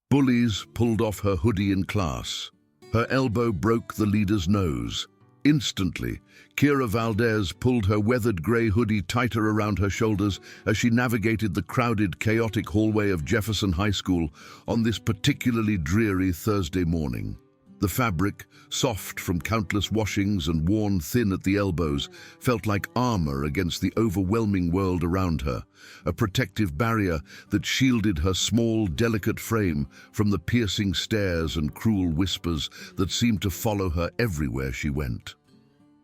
Bullies pulled off her hoodie in class. Her elbow broke the leader's nose. Instantly, Kira Valdez pulled her weathered grey hoodie tighter around her shoulders as she navigated the crowded, chaotic hallway of Jefferson High School on this particularly dreary Thursday morning. The fabric, soft from countless washings and worn thin at the elbows, felt like armor against the overwhelming world around her, a protective barrier that shielded her small, delicate frame from the piercing stares and cruel whispers that seemed to follow her everywhere she went.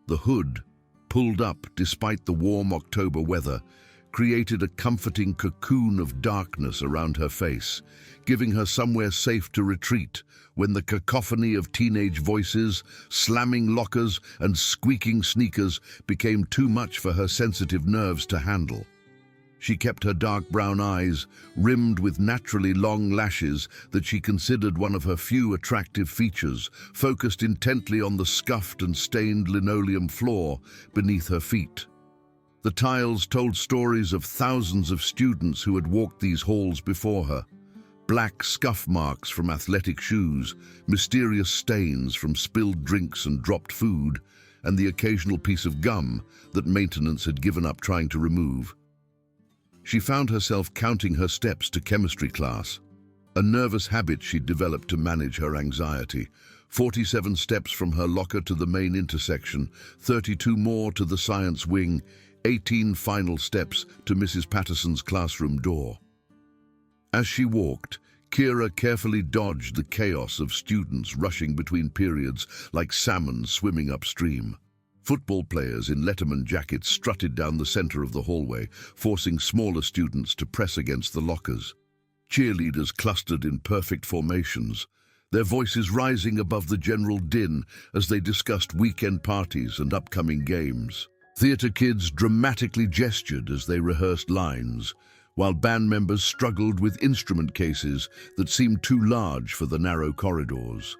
The hood, pulled up despite the warm October weather, created a comforting cocoon of darkness around her face, giving her somewhere safe to retreat when the cacophony of teenage voices, slamming lockers and squeaking sneakers became too much for her sensitive nerves to handle. She kept her dark brown eyes, rimmed with naturally long lashes that she considered one of her few attractive features, focused intently on the scuffed and stained linoleum floor beneath her feet. The tiles told stories of thousands of students who had walked these halls before her. Black scuff marks from athletic shoes, mysterious stains from spilled drinks and dropped food, and the occasional piece of gum that maintenance had given up trying to remove. She found herself counting her steps to chemistry class, a nervous habit she'd developed to manage her anxiety. 47 steps from her locker to the main intersection, 32 more to the science wing, 18 final steps to Mrs. Patterson's classroom door. As she walked, Kira carefully dodged the chaos of students rushing between periods like salmon swimming upstream. Football players in Letterman jackets strutted down the center of the hallway, forcing smaller students to press against the lockers. Cheerleaders clustered in perfect formations, their voices rising above the general din as they discussed weekend parties and upcoming games. Theater kids dramatically gestured as they rehearsed lines, while band members struggled with instrument cases that seemed too large for the narrow corridors.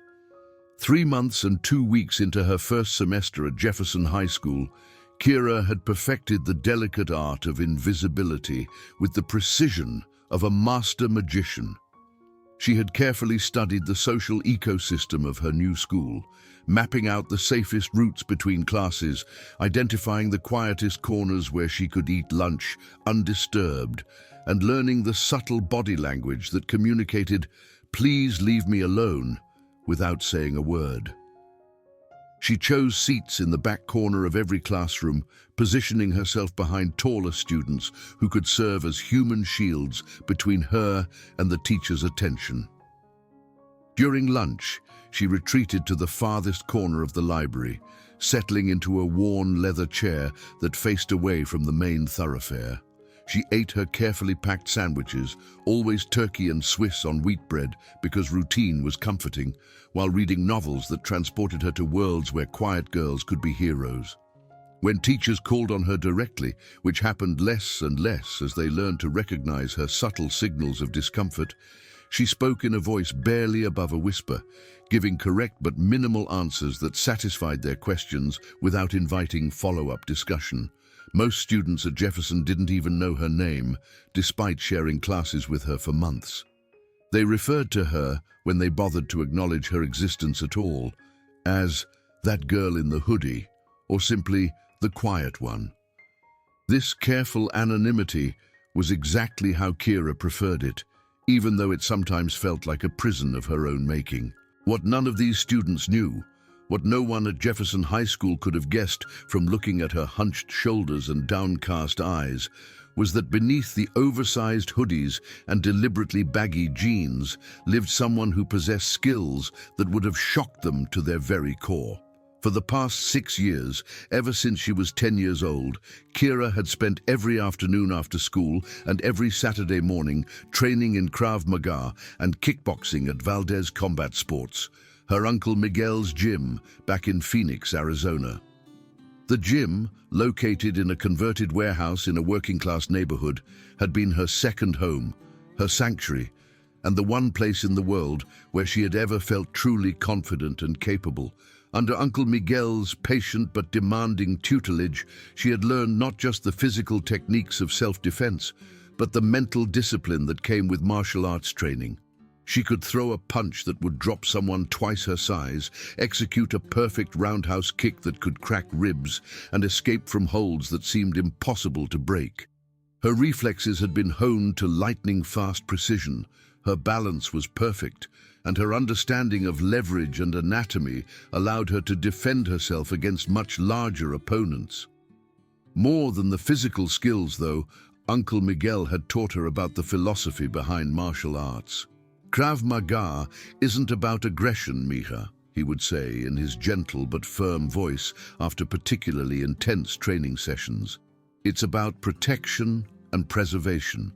3 months and 2 weeks into her first semester at Jefferson High School, Kira had perfected the delicate art of invisibility with the precision of a master magician. She had carefully studied the social ecosystem of her new school, mapping out the safest routes between classes, identifying the quietest corners where she could eat lunch undisturbed, and learning the subtle body language that communicated, "Please leave me alone," without saying a word. She chose seats in the back corner of every classroom, positioning herself behind taller students who could serve as human shields between her and the teacher's attention. During lunch, she retreated to the farthest corner of the library, settling into a worn leather chair that faced away from the main thoroughfare. She ate her carefully packed sandwiches, always turkey and Swiss on wheat bread because routine was comforting, while reading novels that transported her to worlds where quiet girls could be heroes. When teachers called on her directly, which happened less and less as they learned to recognize her subtle signals of discomfort, she spoke in a voice barely above a whisper, giving correct but minimal answers that satisfied their questions without inviting follow-up discussion. Most students at Jefferson didn't even know her name, despite sharing classes with her for months. They referred to her, when they bothered to acknowledge her existence at all, as "that girl in the hoodie," or simply "the quiet one." This careful anonymity was exactly how Kira preferred it, even though it sometimes felt like a prison of her own making. What none of these students knew, what no one at Jefferson High School could have guessed from looking at her hunched shoulders and downcast eyes, was that beneath the oversized hoodies and deliberately baggy jeans lived someone who possessed skills that would have shocked them to their very core. For the past 6 years, ever since she was 10 years old, Kira had spent every afternoon after school and every Saturday morning training in Krav Maga and kickboxing at Valdez Combat Sports, her Uncle Miguel's gym back in Phoenix, Arizona. The gym, located in a converted warehouse in a working-class neighborhood, had been her second home, her sanctuary, and the one place in the world where she had ever felt truly confident and capable. Under Uncle Miguel's patient but demanding tutelage, she had learned not just the physical techniques of self-defense, but the mental discipline that came with martial arts training. She could throw a punch that would drop someone twice her size, execute a perfect roundhouse kick that could crack ribs, and escape from holds that seemed impossible to break. Her reflexes had been honed to lightning-fast precision, her balance was perfect, and her understanding of leverage and anatomy allowed her to defend herself against much larger opponents. More than the physical skills, though, Uncle Miguel had taught her about the philosophy behind martial arts. Krav Maga isn't about aggression, mija, he would say in his gentle but firm voice after particularly intense training sessions. It's about protection and preservation.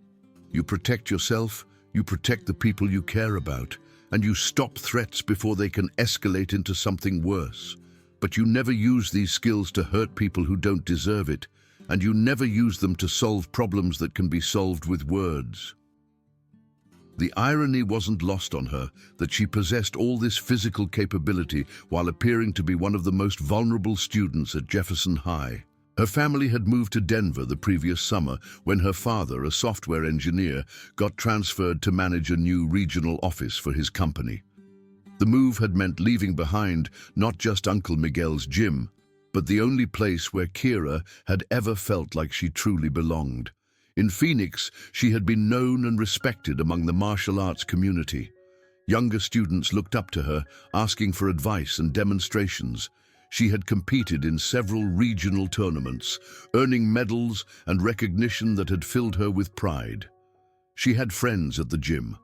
You protect yourself, you protect the people you care about, and you stop threats before they can escalate into something worse. But you never use these skills to hurt people who don't deserve it, and you never use them to solve problems that can be solved with words. The irony wasn't lost on her that she possessed all this physical capability while appearing to be one of the most vulnerable students at Jefferson High. Her family had moved to Denver the previous summer when her father, a software engineer, got transferred to manage a new regional office for his company. The move had meant leaving behind not just Uncle Miguel's gym, but the only place where Kira had ever felt like she truly belonged. In Phoenix, she had been known and respected among the martial arts community. Younger students looked up to her, asking for advice and demonstrations. She had competed in several regional tournaments, earning medals and recognition that had filled her with pride. She had friends at the gym,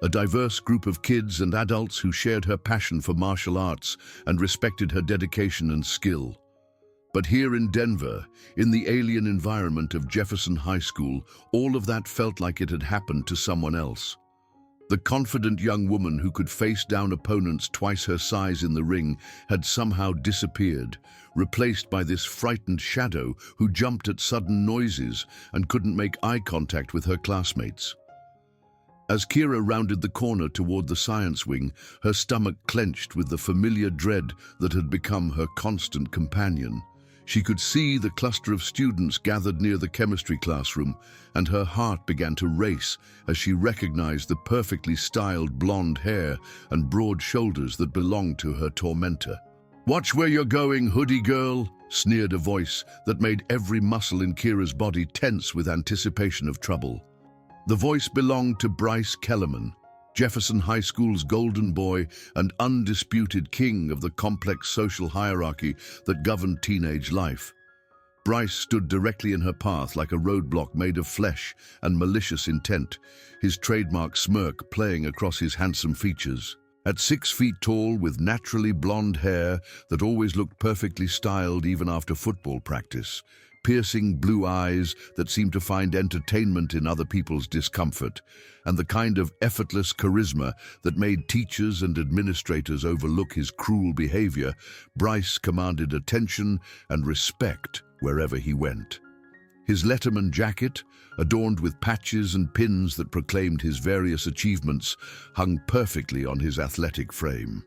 a diverse group of kids and adults who shared her passion for martial arts and respected her dedication and skill. But here in Denver, in the alien environment of Jefferson High School, all of that felt like it had happened to someone else. The confident young woman who could face down opponents twice her size in the ring had somehow disappeared, replaced by this frightened shadow who jumped at sudden noises and couldn't make eye contact with her classmates. As Kira rounded the corner toward the science wing, her stomach clenched with the familiar dread that had become her constant companion. She could see the cluster of students gathered near the chemistry classroom, and her heart began to race as she recognized the perfectly styled blonde hair and broad shoulders that belonged to her tormentor. "Watch where you're going, Hoodie girl," sneered a voice that made every muscle in Kira's body tense with anticipation of trouble. The voice belonged to Bryce Kellerman, Jefferson High School's golden boy and undisputed king of the complex social hierarchy that governed teenage life. Bryce stood directly in her path like a roadblock made of flesh and malicious intent, his trademark smirk playing across his handsome features. At 6 feet tall, with naturally blonde hair that always looked perfectly styled even after football practice, piercing blue eyes that seemed to find entertainment in other people's discomfort, and the kind of effortless charisma that made teachers and administrators overlook his cruel behavior, Bryce commanded attention and respect wherever he went. His Letterman jacket, adorned with patches and pins that proclaimed his various achievements, hung perfectly on his athletic frame.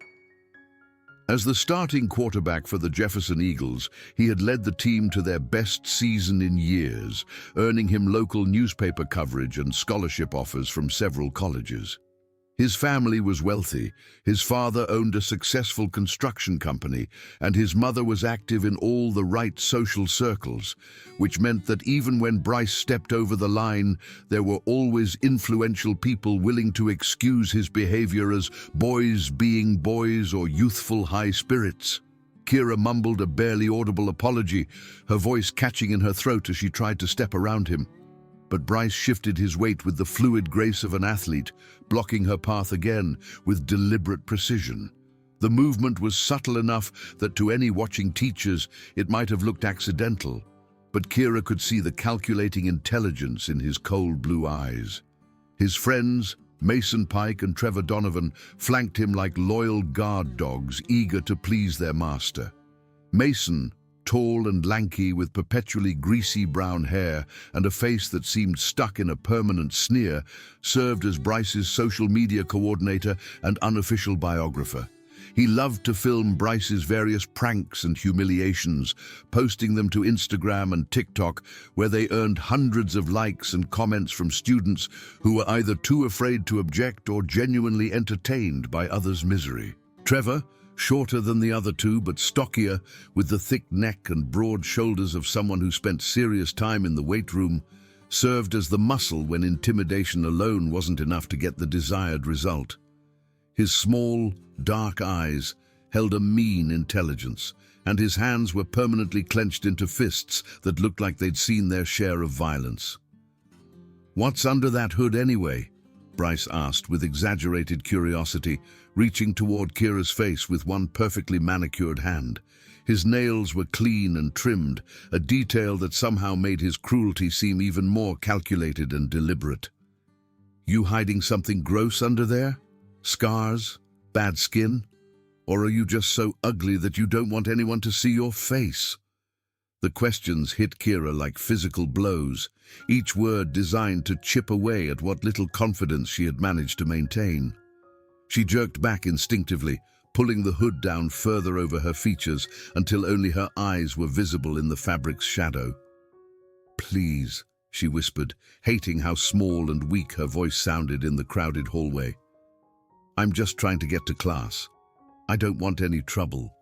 As the starting quarterback for the Jefferson Eagles, he had led the team to their best season in years, earning him local newspaper coverage and scholarship offers from several colleges. His family was wealthy, his father owned a successful construction company, and his mother was active in all the right social circles, which meant that even when Bryce stepped over the line, there were always influential people willing to excuse his behavior as boys being boys or youthful high spirits. Kira mumbled a barely audible apology, her voice catching in her throat as she tried to step around him. But Bryce shifted his weight with the fluid grace of an athlete, blocking her path again with deliberate precision. The movement was subtle enough that to any watching teachers it might have looked accidental, but Kira could see the calculating intelligence in his cold blue eyes. His friends, Mason Pike and Trevor Donovan, flanked him like loyal guard dogs eager to please their master. Mason, tall and lanky with perpetually greasy brown hair and a face that seemed stuck in a permanent sneer, served as Bryce's social media coordinator and unofficial biographer. He loved to film Bryce's various pranks and humiliations, posting them to Instagram and TikTok, where they earned hundreds of likes and comments from students who were either too afraid to object or genuinely entertained by others' misery. Trevor, shorter than the other two but stockier, with the thick neck and broad shoulders of someone who spent serious time in the weight room, served as the muscle when intimidation alone wasn't enough to get the desired result. His small, dark eyes held a mean intelligence, and his hands were permanently clenched into fists that looked like they'd seen their share of violence. "What's under that hood anyway?" Bryce asked with exaggerated curiosity, reaching toward Kira's face with one perfectly manicured hand. His nails were clean and trimmed, a detail that somehow made his cruelty seem even more calculated and deliberate. "You hiding something gross under there? Scars? Bad skin? Or are you just so ugly that you don't want anyone to see your face?" The questions hit Kira like physical blows, each word designed to chip away at what little confidence she had managed to maintain. She jerked back instinctively, pulling the hood down further over her features until only her eyes were visible in the fabric's shadow. "Please," she whispered, hating how small and weak her voice sounded in the crowded hallway. "I'm just trying to get to class. I don't want any trouble."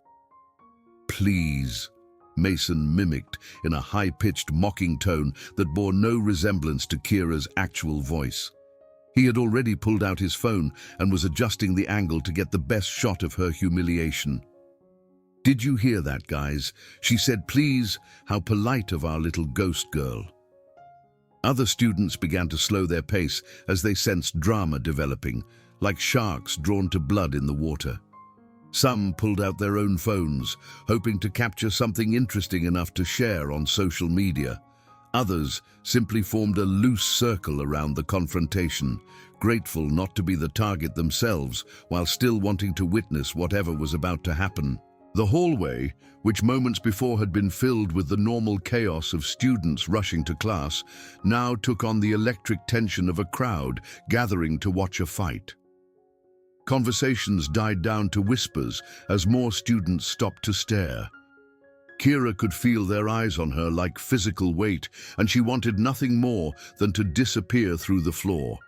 "Please," Mason mimicked in a high-pitched mocking tone that bore no resemblance to Kira's actual voice. He had already pulled out his phone and was adjusting the angle to get the best shot of her humiliation. "Did you hear that, guys? She said, please, how polite of our little ghost girl." Other students began to slow their pace as they sensed drama developing, like sharks drawn to blood in the water. Some pulled out their own phones, hoping to capture something interesting enough to share on social media. Others simply formed a loose circle around the confrontation, grateful not to be the target themselves while still wanting to witness whatever was about to happen. The hallway, which moments before had been filled with the normal chaos of students rushing to class, now took on the electric tension of a crowd gathering to watch a fight. Conversations died down to whispers as more students stopped to stare. Kira could feel their eyes on her like physical weight, and she wanted nothing more than to disappear through the floor.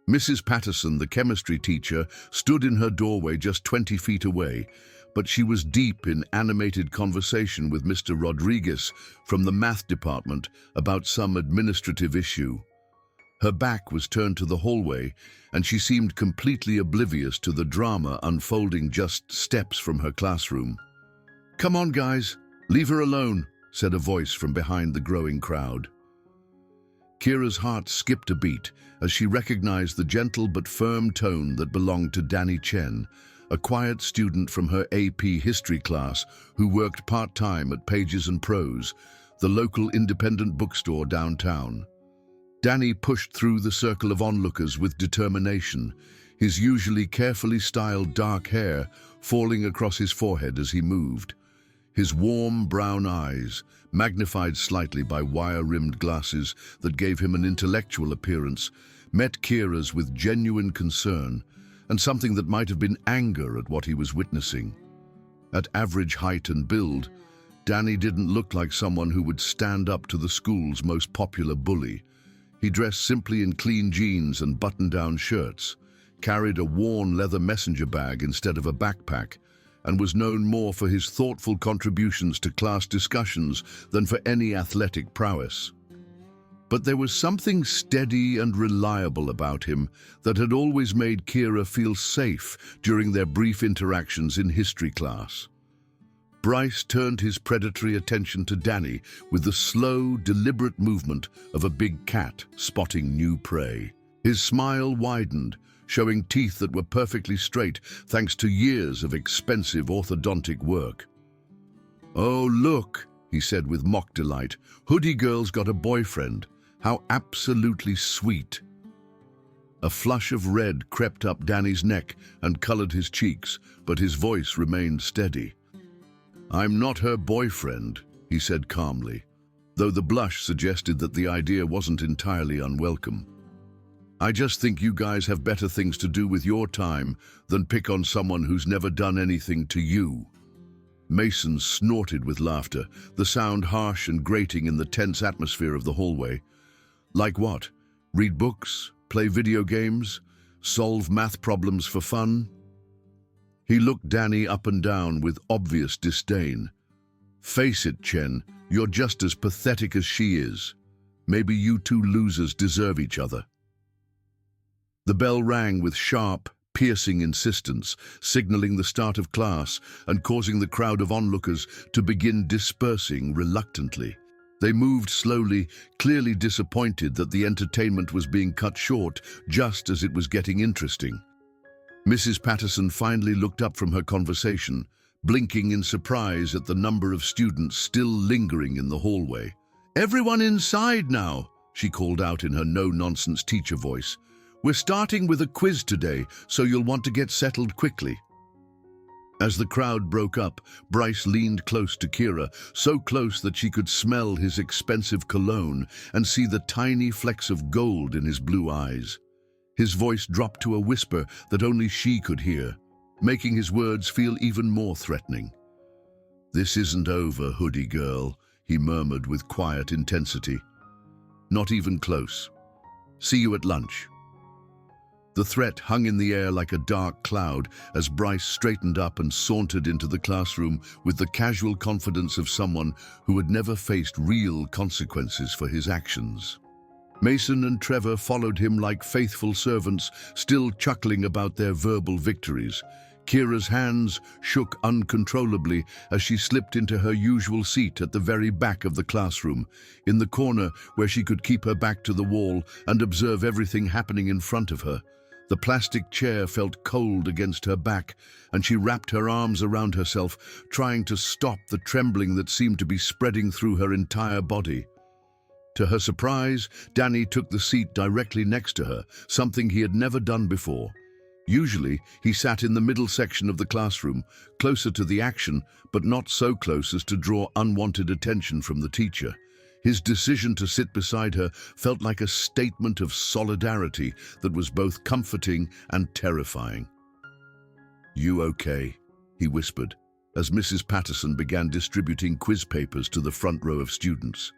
Mrs. Patterson, the chemistry teacher, stood in her doorway just 20 feet away, but she was deep in animated conversation with Mr. Rodriguez from the math department about some administrative issue. Her back was turned to the hallway, and she seemed completely oblivious to the drama unfolding just steps from her classroom. "Come on, guys. Leave her alone," said a voice from behind the growing crowd. Kira's heart skipped a beat as she recognized the gentle but firm tone that belonged to Dany Chen, a quiet student from her AP history class who worked part-time at Pages and Prose, the local independent bookstore downtown. Dany pushed through the circle of onlookers with determination, his usually carefully styled dark hair falling across his forehead as he moved. His warm brown eyes, magnified slightly by wire-rimmed glasses that gave him an intellectual appearance, met Kira's with genuine concern and something that might have been anger at what he was witnessing. At average height and build, Dany didn't look like someone who would stand up to the school's most popular bully. He dressed simply in clean jeans and button-down shirts, carried a worn leather messenger bag instead of a backpack, and was known more for his thoughtful contributions to class discussions than for any athletic prowess. But there was something steady and reliable about him that had always made Kira feel safe during their brief interactions in history class. Bryce turned his predatory attention to Dany with the slow, deliberate movement of a big cat spotting new prey. His smile widened, showing teeth that were perfectly straight thanks to years of expensive orthodontic work. "Oh, look," he said with mock delight. "Hoodie girl's got a boyfriend. How absolutely sweet." A flush of red crept up Dany's neck and colored his cheeks, but his voice remained steady. "I'm not her boyfriend," he said calmly, though the blush suggested that the idea wasn't entirely unwelcome. I just think you guys have better things to do with your time than pick on someone who's never done anything to you." Mason snorted with laughter, the sound harsh and grating in the tense atmosphere of the hallway. "Like what? Read books? Play video games? Solve math problems for fun?" He looked Dany up and down with obvious disdain. "Face it, Chen, you're just as pathetic as she is. Maybe you two losers deserve each other." The bell rang with sharp, piercing insistence, signaling the start of class and causing the crowd of onlookers to begin dispersing reluctantly. They moved slowly, clearly disappointed that the entertainment was being cut short just as it was getting interesting. Mrs. Patterson finally looked up from her conversation, blinking in surprise at the number of students still lingering in the hallway. "Everyone inside now," she called out in her no-nonsense teacher voice. "We're starting with a quiz today, so you'll want to get settled quickly." As the crowd broke up, Bryce leaned close to Kira, so close that she could smell his expensive cologne and see the tiny flecks of gold in his blue eyes. His voice dropped to a whisper that only she could hear, making his words feel even more threatening. "This isn't over, Hoodie girl," he murmured with quiet intensity. "Not even close. See you at lunch." The threat hung in the air like a dark cloud as Bryce straightened up and sauntered into the classroom with the casual confidence of someone who had never faced real consequences for his actions. Mason and Trevor followed him like faithful servants, still chuckling about their verbal victories. Kira's hands shook uncontrollably as she slipped into her usual seat at the very back of the classroom, in the corner where she could keep her back to the wall and observe everything happening in front of her. The plastic chair felt cold against her back, and she wrapped her arms around herself, trying to stop the trembling that seemed to be spreading through her entire body. To her surprise, Dany took the seat directly next to her, something he had never done before. Usually, he sat in the middle section of the classroom, closer to the action, but not so close as to draw unwanted attention from the teacher. His decision to sit beside her felt like a statement of solidarity that was both comforting and terrifying. "You okay?" he whispered, as Mrs. Patterson began distributing quiz papers to the front row of students.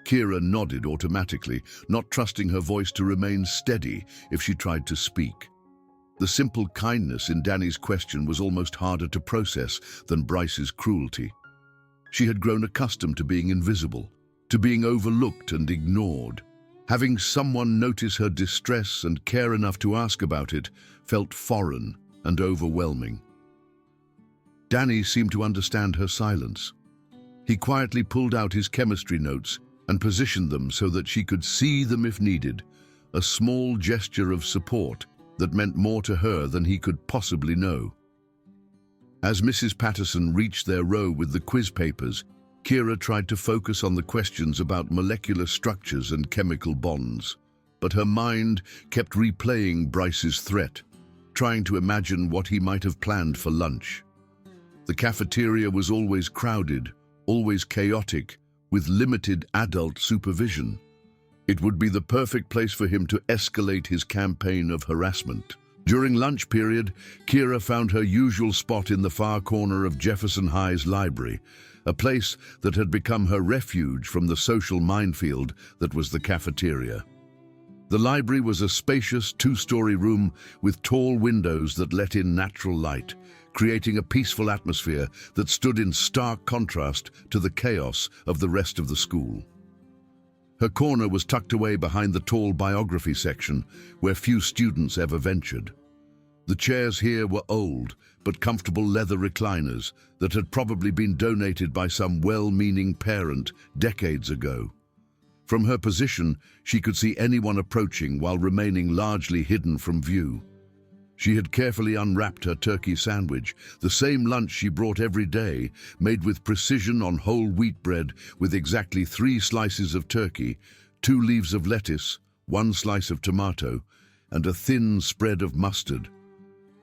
Kira nodded automatically, not trusting her voice to remain steady if she tried to speak. The simple kindness in Dany's question was almost harder to process than Bryce's cruelty. She had grown accustomed to being invisible, to being overlooked and ignored. Having someone notice her distress and care enough to ask about it felt foreign and overwhelming. Dany seemed to understand her silence. He quietly pulled out his chemistry notes and positioned them so that she could see them if needed, a small gesture of support that meant more to her than he could possibly know. As Mrs. Patterson reached their row with the quiz papers, Kira tried to focus on the questions about molecular structures and chemical bonds, but her mind kept replaying Bryce's threat, trying to imagine what he might have planned for lunch. The cafeteria was always crowded, always chaotic, with limited adult supervision. It would be the perfect place for him to escalate his campaign of harassment. During lunch period, Kira found her usual spot in the far corner of Jefferson High's library, a place that had become her refuge from the social minefield that was the cafeteria. The library was a spacious two-story room with tall windows that let in natural light, creating a peaceful atmosphere that stood in stark contrast to the chaos of the rest of the school. Her corner was tucked away behind the tall biography section, where few students ever ventured. The chairs here were old, but comfortable leather recliners that had probably been donated by some well-meaning parent decades ago. From her position, she could see anyone approaching while remaining largely hidden from view. She had carefully unwrapped her turkey sandwich, the same lunch she brought every day, made with precision on whole wheat bread with exactly 3 slices of turkey, 2 leaves of lettuce, 1 slice of tomato, and a thin spread of mustard,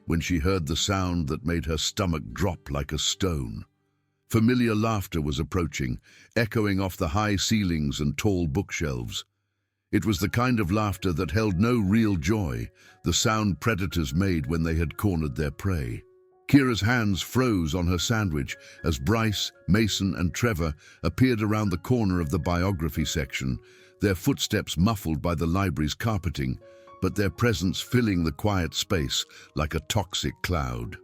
when she heard the sound that made her stomach drop like a stone. Familiar laughter was approaching, echoing off the high ceilings and tall bookshelves. It was the kind of laughter that held no real joy, the sound predators made when they had cornered their prey. Kira's hands froze on her sandwich as Bryce, Mason, and Trevor appeared around the corner of the biography section, their footsteps muffled by the library's carpeting, but their presence filling the quiet space like a toxic cloud.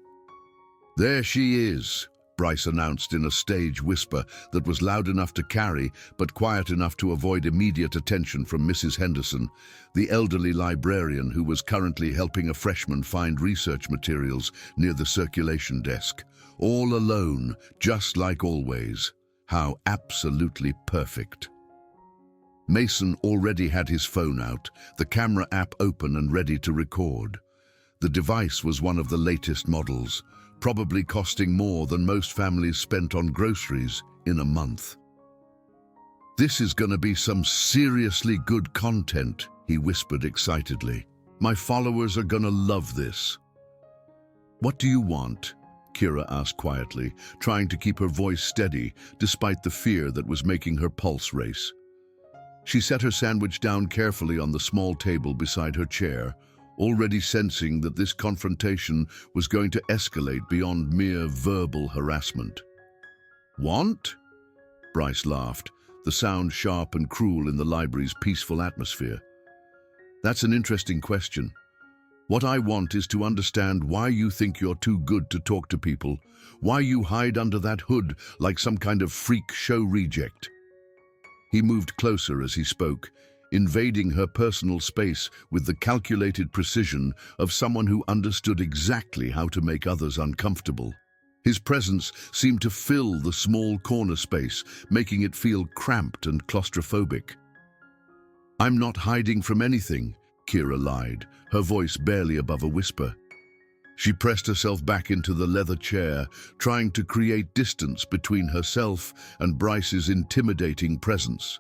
"There she is," Bryce announced in a stage whisper that was loud enough to carry, but quiet enough to avoid immediate attention from Mrs. Henderson, the elderly librarian who was currently helping a freshman find research materials near the circulation desk. All alone, just like always. How absolutely perfect. Mason already had his phone out, the camera app open and ready to record. The device was one of the latest models, probably costing more than most families spent on groceries in a month. "This is gonna be some seriously good content," he whispered excitedly. "My followers are gonna love this." "What do you want?" Kira asked quietly, trying to keep her voice steady despite the fear that was making her pulse race. She set her sandwich down carefully on the small table beside her chair, already sensing that this confrontation was going to escalate beyond mere verbal harassment. "Want?" Bryce laughed, the sound sharp and cruel in the library's peaceful atmosphere. "That's an interesting question. What I want is to understand why you think you're too good to talk to people, why you hide under that hood like some kind of freak show reject." He moved closer as he spoke, invading her personal space with the calculated precision of someone who understood exactly how to make others uncomfortable. His presence seemed to fill the small corner space, making it feel cramped and claustrophobic. "I'm not hiding from anything," Kira lied, her voice barely above a whisper. She pressed herself back into the leather chair, trying to create distance between herself and Bryce's intimidating presence.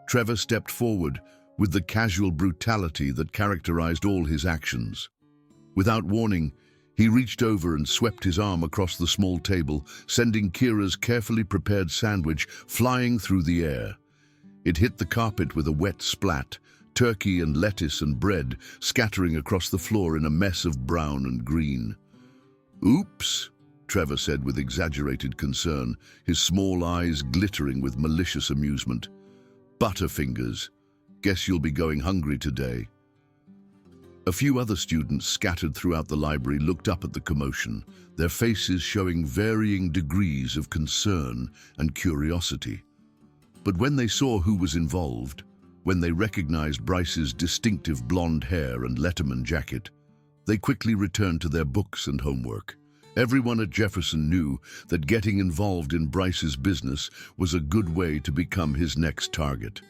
Trevor stepped forward with the casual brutality that characterized all his actions. Without warning, he reached over and swept his arm across the small table, sending Kira's carefully prepared sandwich flying through the air. It hit the carpet with a wet splat, turkey and lettuce and bread scattering across the floor in a mess of brown and green. "Oops," Trevor said with exaggerated concern, his small eyes glittering with malicious amusement. "Butterfingers. Guess you'll be going hungry today." A few other students scattered throughout the library looked up at the commotion, their faces showing varying degrees of concern and curiosity. But when they saw who was involved, when they recognized Bryce's distinctive blonde hair and Letterman jacket, they quickly returned to their books and homework. Everyone at Jefferson knew that getting involved in Bryce's business was a good way to become his next target.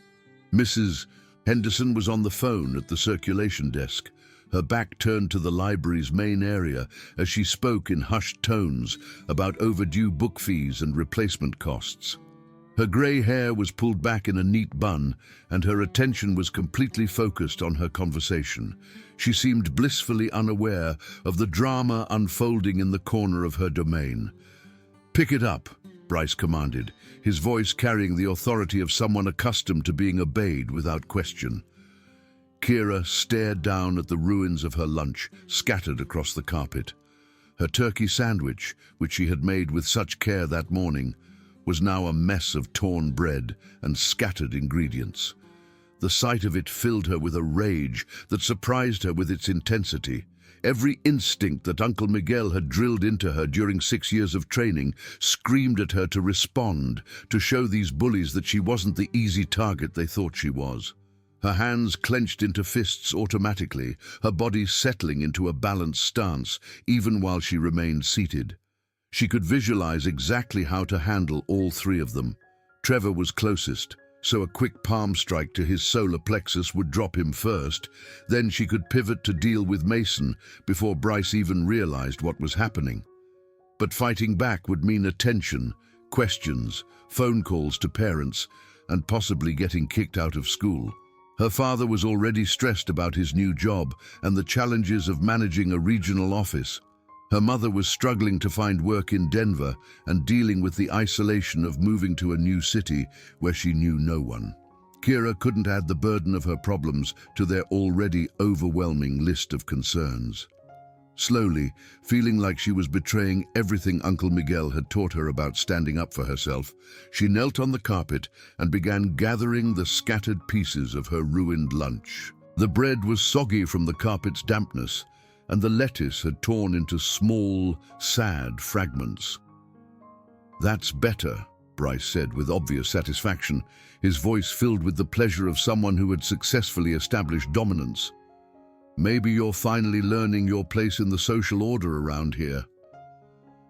Mrs. Henderson was on the phone at the circulation desk, her back turned to the library's main area as she spoke in hushed tones about overdue book fees and replacement costs. Her grey hair was pulled back in a neat bun, and her attention was completely focused on her conversation. She seemed blissfully unaware of the drama unfolding in the corner of her domain. "Pick it up," Bryce commanded, his voice carrying the authority of someone accustomed to being obeyed without question. Kira stared down at the ruins of her lunch, scattered across the carpet. Her turkey sandwich, which she had made with such care that morning, was now a mess of torn bread and scattered ingredients. The sight of it filled her with a rage that surprised her with its intensity. Every instinct that Uncle Miguel had drilled into her during 6 years of training screamed at her to respond, to show these bullies that she wasn't the easy target they thought she was. Her hands clenched into fists automatically, her body settling into a balanced stance, even while she remained seated. She could visualize exactly how to handle all three of them. Trevor was closest, so a quick palm strike to his solar plexus would drop him first. Then she could pivot to deal with Mason before Bryce even realized what was happening. But fighting back would mean attention, questions, phone calls to parents, and possibly getting kicked out of school. Her father was already stressed about his new job and the challenges of managing a regional office. Her mother was struggling to find work in Denver and dealing with the isolation of moving to a new city where she knew no one. Kira couldn't add the burden of her problems to their already overwhelming list of concerns. Slowly, feeling like she was betraying everything Uncle Miguel had taught her about standing up for herself, she knelt on the carpet and began gathering the scattered pieces of her ruined lunch. The bread was soggy from the carpet's dampness, and the lettuce had torn into small, sad fragments. "That's better," Bryce said with obvious satisfaction, his voice filled with the pleasure of someone who had successfully established dominance. "Maybe you're finally learning your place in the social order around here."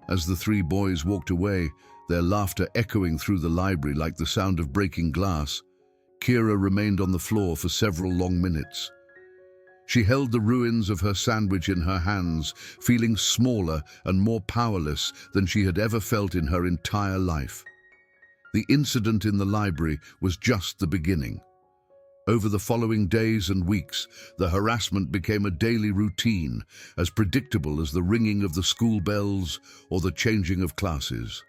As the three boys walked away, their laughter echoing through the library like the sound of breaking glass, Kira remained on the floor for several long minutes. She held the ruins of her sandwich in her hands, feeling smaller and more powerless than she had ever felt in her entire life. The incident in the library was just the beginning. Over the following days and weeks, the harassment became a daily routine, as predictable as the ringing of the school bells or the changing of classes.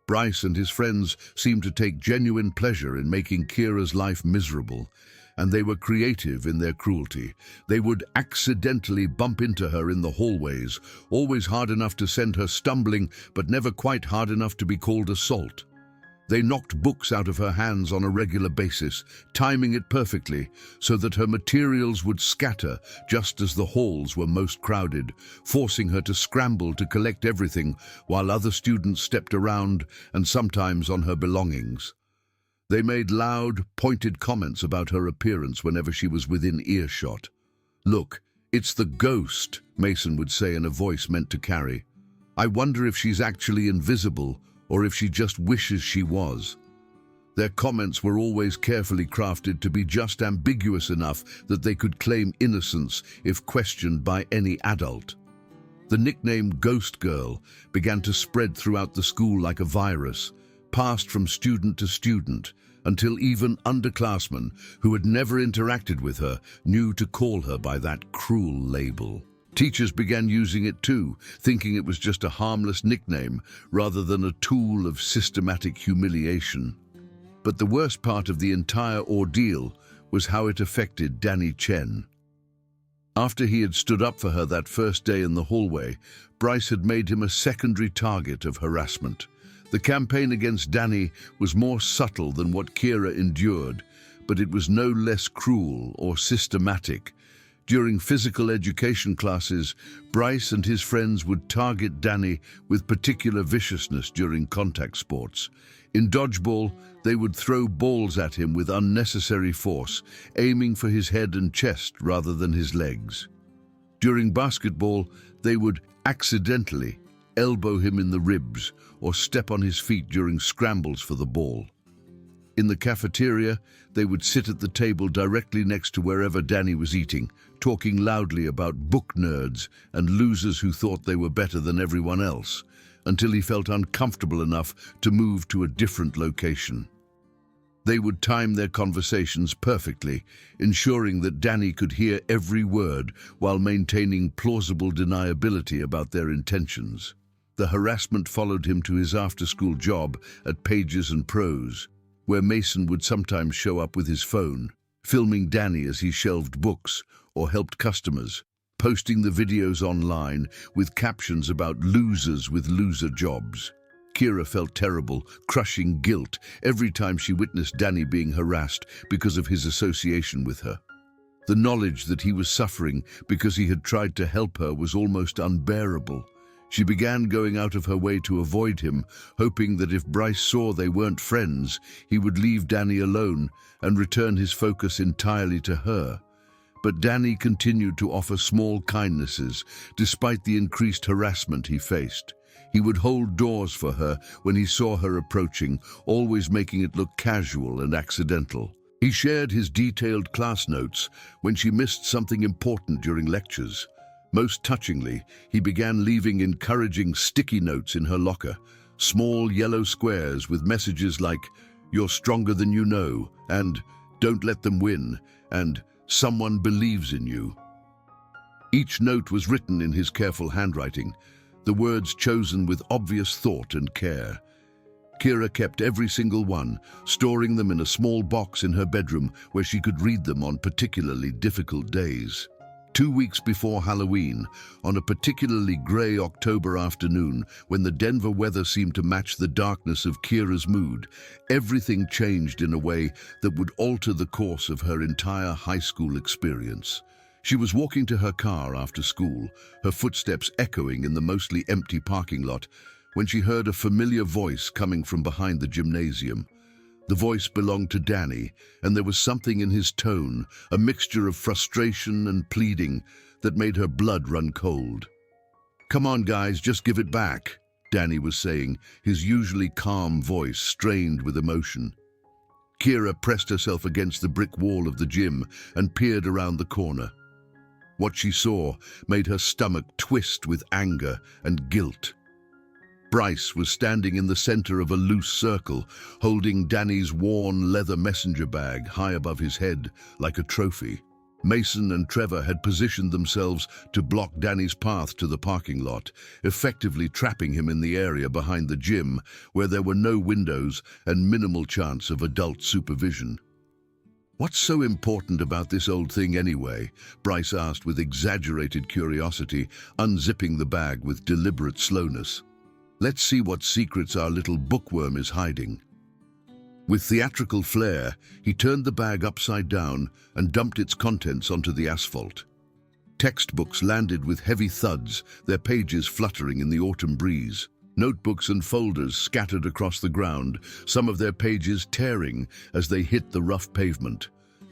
Bryce and his friends seemed to take genuine pleasure in making Kira's life miserable, and they were creative in their cruelty. They would accidentally bump into her in the hallways, always hard enough to send her stumbling, but never quite hard enough to be called assault. They knocked books out of her hands on a regular basis, timing it perfectly so that her materials would scatter just as the halls were most crowded, forcing her to scramble to collect everything while other students stepped around and sometimes on her belongings. They made loud, pointed comments about her appearance whenever she was within earshot. "Look, it's the ghost," Mason would say in a voice meant to carry. "I wonder if she's actually invisible, or if she just wishes she was." Their comments were always carefully crafted to be just ambiguous enough that they could claim innocence if questioned by any adult. The nickname Ghost Girl began to spread throughout the school like a virus, passed from student to student, until even underclassmen who had never interacted with her knew to call her by that cruel label. Teachers began using it too, thinking it was just a harmless nickname rather than a tool of systematic humiliation. But the worst part of the entire ordeal was how it affected Dany Chen. After he had stood up for her that first day in the hallway, Bryce had made him a secondary target of harassment. The campaign against Dany was more subtle than what Kira endured, but it was no less cruel or systematic. During physical education classes, Bryce and his friends would target Dany with particular viciousness during contact sports. In dodgeball, they would throw balls at him with unnecessary force, aiming for his head and chest rather than his legs. During basketball, they would accidentally elbow him in the ribs or step on his feet during scrambles for the ball. In the cafeteria, they would sit at the table directly next to wherever Dany was eating, talking loudly about book nerds and losers who thought they were better than everyone else, until he felt uncomfortable enough to move to a different location. They would time their conversations perfectly, ensuring that Dany could hear every word while maintaining plausible deniability about their intentions. The harassment followed him to his after-school job at Pages and Prose, where Mason would sometimes show up with his phone, filming Dany as he shelved books or helped customers, posting the videos online with captions about losers with loser jobs. Kira felt terrible, crushing guilt every time she witnessed Dany being harassed because of his association with her. The knowledge that he was suffering because he had tried to help her was almost unbearable. She began going out of her way to avoid him, hoping that if Bryce saw they weren't friends, he would leave Dany alone and return his focus entirely to her. But Dany continued to offer small kindnesses, despite the increased harassment he faced. He would hold doors for her when he saw her approaching, always making it look casual and accidental. He shared his detailed class notes when she missed something important during lectures. Most touchingly, he began leaving encouraging sticky notes in her locker, small yellow squares with messages like, "You're stronger than you know," and "Don't let them win," and "Someone believes in you." Each note was written in his careful handwriting, the words chosen with obvious thought and care. Kira kept every single one, storing them in a small box in her bedroom where she could read them on particularly difficult days. 2 weeks before Halloween, on a particularly grey October afternoon, when the Denver weather seemed to match the darkness of Kira's mood, everything changed in a way that would alter the course of her entire high school experience. She was walking to her car after school, her footsteps echoing in the mostly empty parking lot, when she heard a familiar voice coming from behind the gymnasium. The voice belonged to Dany, and there was something in his tone, a mixture of frustration and pleading, that made her blood run cold. "Come on, guys, just give it back," Dany was saying, his usually calm voice strained with emotion. Kira pressed herself against the brick wall of the gym and peered around the corner. What she saw made her stomach twist with anger and guilt. Bryce was standing in the center of a loose circle, holding Dany's worn leather messenger bag high above his head, like a trophy. Mason and Trevor had positioned themselves to block Dany's path to the parking lot, effectively trapping him in the area behind the gym, where there were no windows and minimal chance of adult supervision. "What's so important about this old thing anyway?" Bryce asked with exaggerated curiosity, unzipping the bag with deliberate slowness. "Let's see what secrets our little bookworm is hiding." With theatrical flair, he turned the bag upside down and dumped its contents onto the asphalt. Textbooks landed with heavy thuds, their pages fluttering in the autumn breeze. Notebooks and folders scattered across the ground, some of their pages tearing as they hit the rough pavement.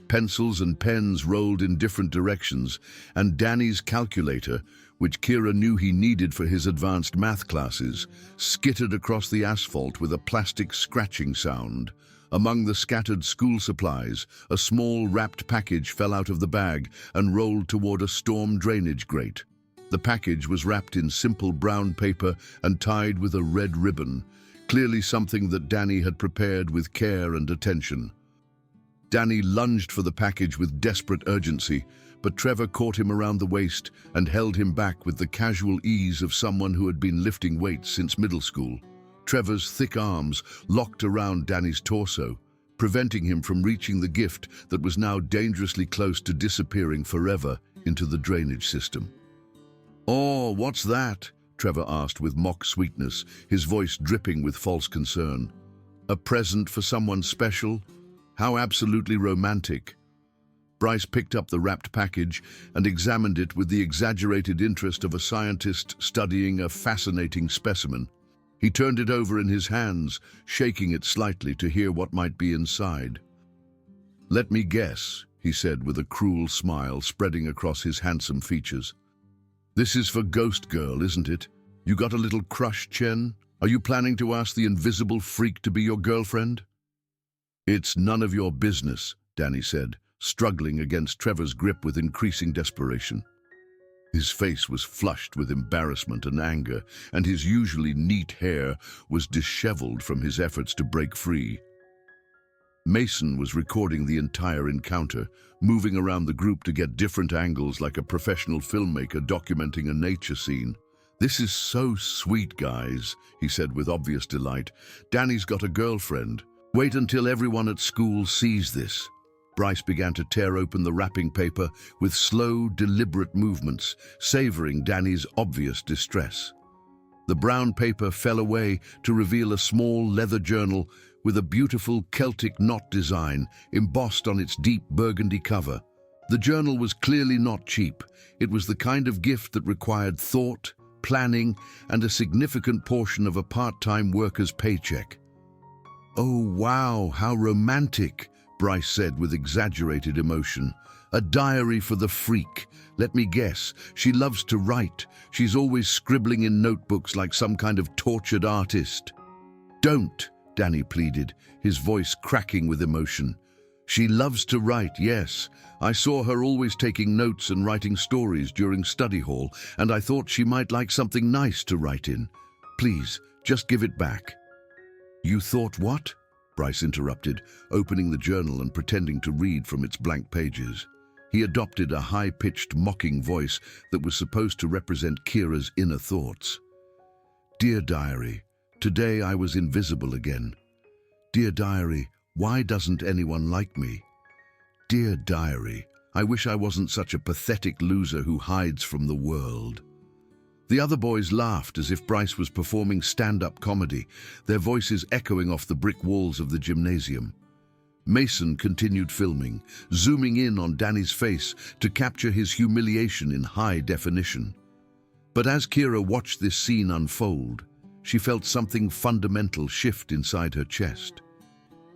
Pencils and pens rolled in different directions, and Dany's calculator, which Kira knew he needed for his advanced math classes, skittered across the asphalt with a plastic scratching sound. Among the scattered school supplies, a small wrapped package fell out of the bag and rolled toward a storm drainage grate. The package was wrapped in simple brown paper and tied with a red ribbon, clearly something that Dany had prepared with care and attention. Dany lunged for the package with desperate urgency, but Trevor caught him around the waist and held him back with the casual ease of someone who had been lifting weights since middle school. Trevor's thick arms locked around Dany's torso, preventing him from reaching the gift that was now dangerously close to disappearing forever into the drainage system. "Oh, what's that?" Trevor asked with mock sweetness, his voice dripping with false concern. "A present for someone special? How absolutely romantic." Bryce picked up the wrapped package and examined it with the exaggerated interest of a scientist studying a fascinating specimen. He turned it over in his hands, shaking it slightly to hear what might be inside. "Let me guess," he said with a cruel smile spreading across his handsome features. "This is for Ghost Girl, isn't it? You got a little crush, Chen? Are you planning to ask the invisible freak to be your girlfriend?" "It's none of your business," Dany said, struggling against Trevor's grip with increasing desperation. His face was flushed with embarrassment and anger, and his usually neat hair was disheveled from his efforts to break free. Mason was recording the entire encounter, moving around the group to get different angles like a professional filmmaker documenting a nature scene. "This is so sweet, guys," he said with obvious delight. "Dany's got a girlfriend. Wait until everyone at school sees this." Bryce began to tear open the wrapping paper with slow, deliberate movements, savoring Dany's obvious distress. The brown paper fell away to reveal a small leather journal with a beautiful Celtic knot design embossed on its deep burgundy cover. The journal was clearly not cheap. It was the kind of gift that required thought, planning, and a significant portion of a part-time worker's paycheck. "Oh, wow, how romantic," Bryce said with exaggerated emotion. "A diary for the freak. Let me guess, she loves to write. She's always scribbling in notebooks like some kind of tortured artist." "Don't," Dany pleaded, his voice cracking with emotion. "She loves to write, yes. I saw her always taking notes and writing stories during study hall, and I thought she might like something nice to write in. Please, just give it back." "You thought what?" Bryce interrupted, opening the journal and pretending to read from its blank pages. He adopted a high-pitched, mocking voice that was supposed to represent Kira's inner thoughts. "Dear Diary, Today I was invisible again. Dear Diary, why doesn't anyone like me? Dear Diary, I wish I wasn't such a pathetic loser who hides from the world. The other boys laughed as if Bryce was performing stand-up comedy, their voices echoing off the brick walls of the gymnasium. Mason continued filming, zooming in on Dany's face to capture his humiliation in high definition. But as Kira watched this scene unfold, she felt something fundamental shift inside her chest.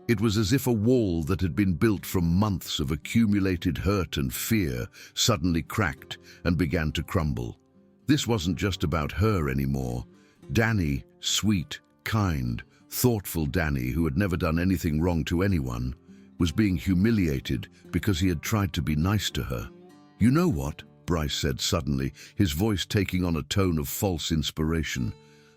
It was as if a wall that had been built from months of accumulated hurt and fear suddenly cracked and began to crumble. This wasn't just about her anymore. Dany, sweet, kind, thoughtful Dany, who had never done anything wrong to anyone, was being humiliated because he had tried to be nice to her. "You know what?" Bryce said suddenly, his voice taking on a tone of false inspiration.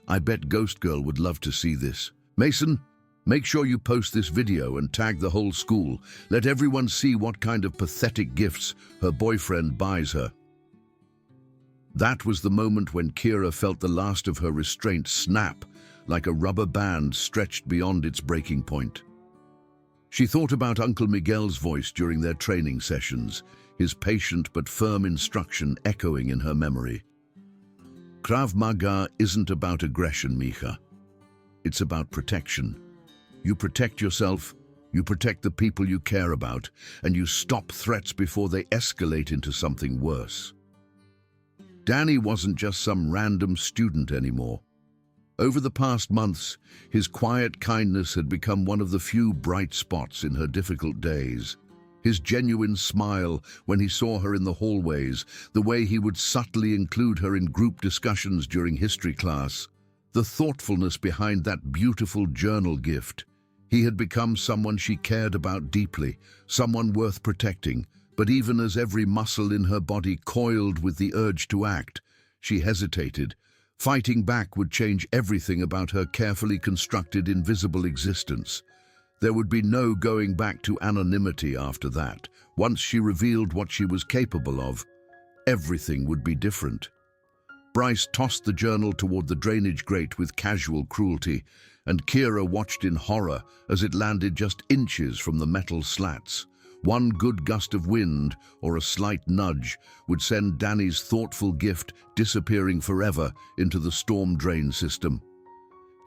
"I bet Ghost Girl would love to see this. Mason, make sure you post this video and tag the whole school. Let everyone see what kind of pathetic gifts her boyfriend buys her." That was the moment when Kira felt the last of her restraint snap, like a rubber band stretched beyond its breaking point. She thought about Uncle Miguel's voice during their training sessions, his patient but firm instruction echoing in her memory. Krav Maga isn't about aggression, Mija. It's about protection. You protect yourself, you protect the people you care about, and you stop threats before they escalate into something worse. Dany wasn't just some random student anymore. Over the past months, his quiet kindness had become one of the few bright spots in her difficult days. His genuine smile when he saw her in the hallways, the way he would subtly include her in group discussions during history class, the thoughtfulness behind that beautiful journal gift. He had become someone she cared about deeply, someone worth protecting. But even as every muscle in her body coiled with the urge to act, she hesitated. Fighting back would change everything about her carefully constructed invisible existence. There would be no going back to anonymity after that. Once she revealed what she was capable of, everything would be different. Bryce tossed the journal toward the drainage grate with casual cruelty, and Kira watched in horror as it landed just inches from the metal slats. One good gust of wind or a slight nudge would send Dany's thoughtful gift disappearing forever into the storm drain system.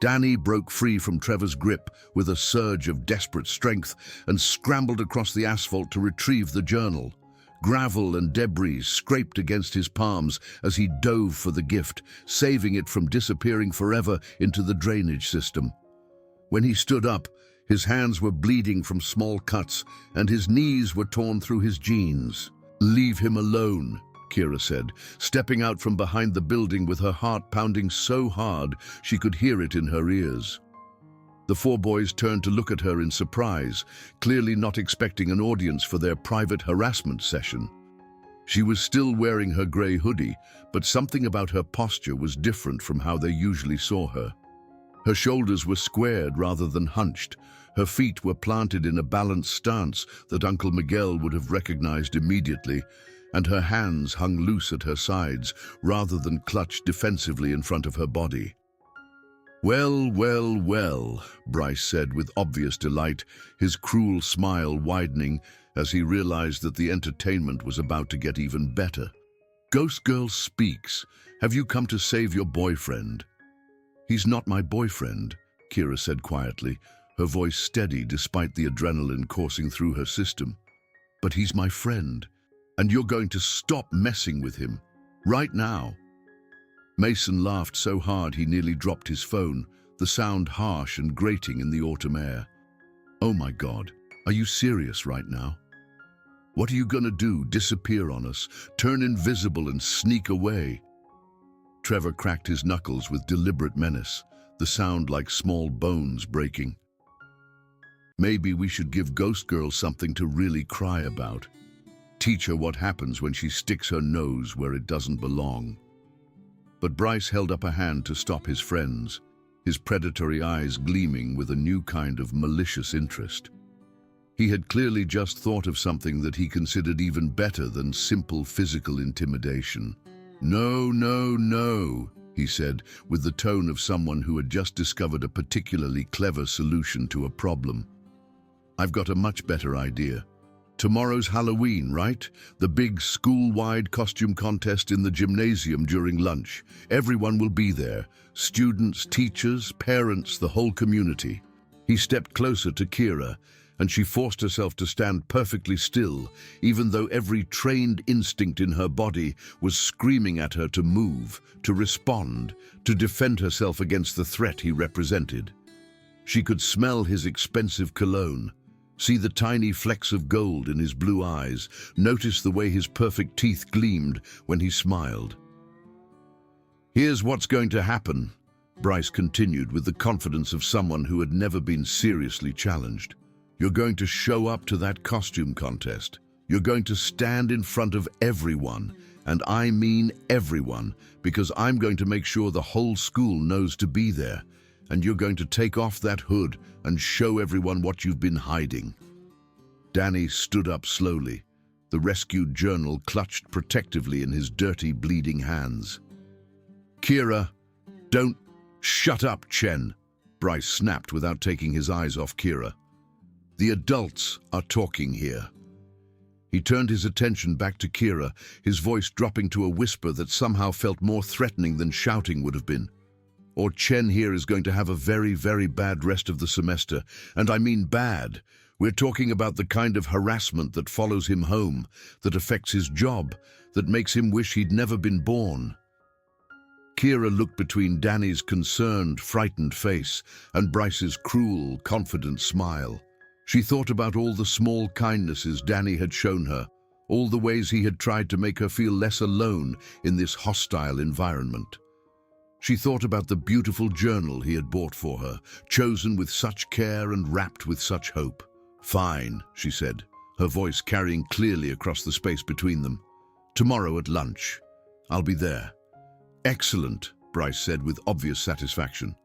Dany broke free from Trevor's grip with a surge of desperate strength and scrambled across the asphalt to retrieve the journal. Gravel and debris scraped against his palms as he dove for the gift, saving it from disappearing forever into the drainage system. When he stood up, his hands were bleeding from small cuts, and his knees were torn through his jeans. "Leave him alone," Kira said, stepping out from behind the building with her heart pounding so hard she could hear it in her ears. The four boys turned to look at her in surprise, clearly not expecting an audience for their private harassment session. She was still wearing her grey hoodie, but something about her posture was different from how they usually saw her. Her shoulders were squared rather than hunched. Her feet were planted in a balanced stance that Uncle Miguel would have recognized immediately, and her hands hung loose at her sides rather than clutched defensively in front of her body. "Well, well, well," Bryce said with obvious delight, his cruel smile widening as he realized that the entertainment was about to get even better. "Ghost Girl speaks. Have you come to save your boyfriend?" "He's not my boyfriend," Kira said quietly, her voice steady despite the adrenaline coursing through her system. "But he's my friend, and you're going to stop messing with him. Right now." Mason laughed so hard he nearly dropped his phone, the sound harsh and grating in the autumn air. "Oh my God, are you serious right now? What are you gonna do, disappear on us, turn invisible and sneak away?" Trevor cracked his knuckles with deliberate menace, the sound like small bones breaking. "Maybe we should give Ghost Girl something to really cry about. Teach her what happens when she sticks her nose where it doesn't belong." But Bryce held up a hand to stop his friends, his predatory eyes gleaming with a new kind of malicious interest. He had clearly just thought of something that he considered even better than simple physical intimidation. "No, no, no," he said, with the tone of someone who had just discovered a particularly clever solution to a problem. "I've got a much better idea. Tomorrow's Halloween, right? The big school-wide costume contest in the gymnasium during lunch. Everyone will be there. Students, teachers, parents, the whole community." He stepped closer to Kira, and she forced herself to stand perfectly still, even though every trained instinct in her body was screaming at her to move, to respond, to defend herself against the threat he represented. She could smell his expensive cologne, see the tiny flecks of gold in his blue eyes, notice the way his perfect teeth gleamed when he smiled. "Here's what's going to happen," Bryce continued with the confidence of someone who had never been seriously challenged. "You're going to show up to that costume contest. You're going to stand in front of everyone, and I mean everyone, because I'm going to make sure the whole school knows to be there, and you're going to take off that hood and show everyone what you've been hiding." Dany stood up slowly, the rescued journal clutched protectively in his dirty, bleeding hands. "Kira, don't—" "Shut up, Chen," Bryce snapped without taking his eyes off Kira. "The adults are talking here." He turned his attention back to Kira, his voice dropping to a whisper that somehow felt more threatening than shouting would have been. "Or Chen here is going to have a very, very bad rest of the semester, and I mean bad. We're talking about the kind of harassment that follows him home, that affects his job, that makes him wish he'd never been born." Kira looked between Dany's concerned, frightened face and Bryce's cruel, confident smile. She thought about all the small kindnesses Dany had shown her, all the ways he had tried to make her feel less alone in this hostile environment. She thought about the beautiful journal he had bought for her, chosen with such care and wrapped with such hope. "Fine," she said, her voice carrying clearly across the space between them. "Tomorrow at lunch. I'll be there." "Excellent," Bryce said with obvious satisfaction.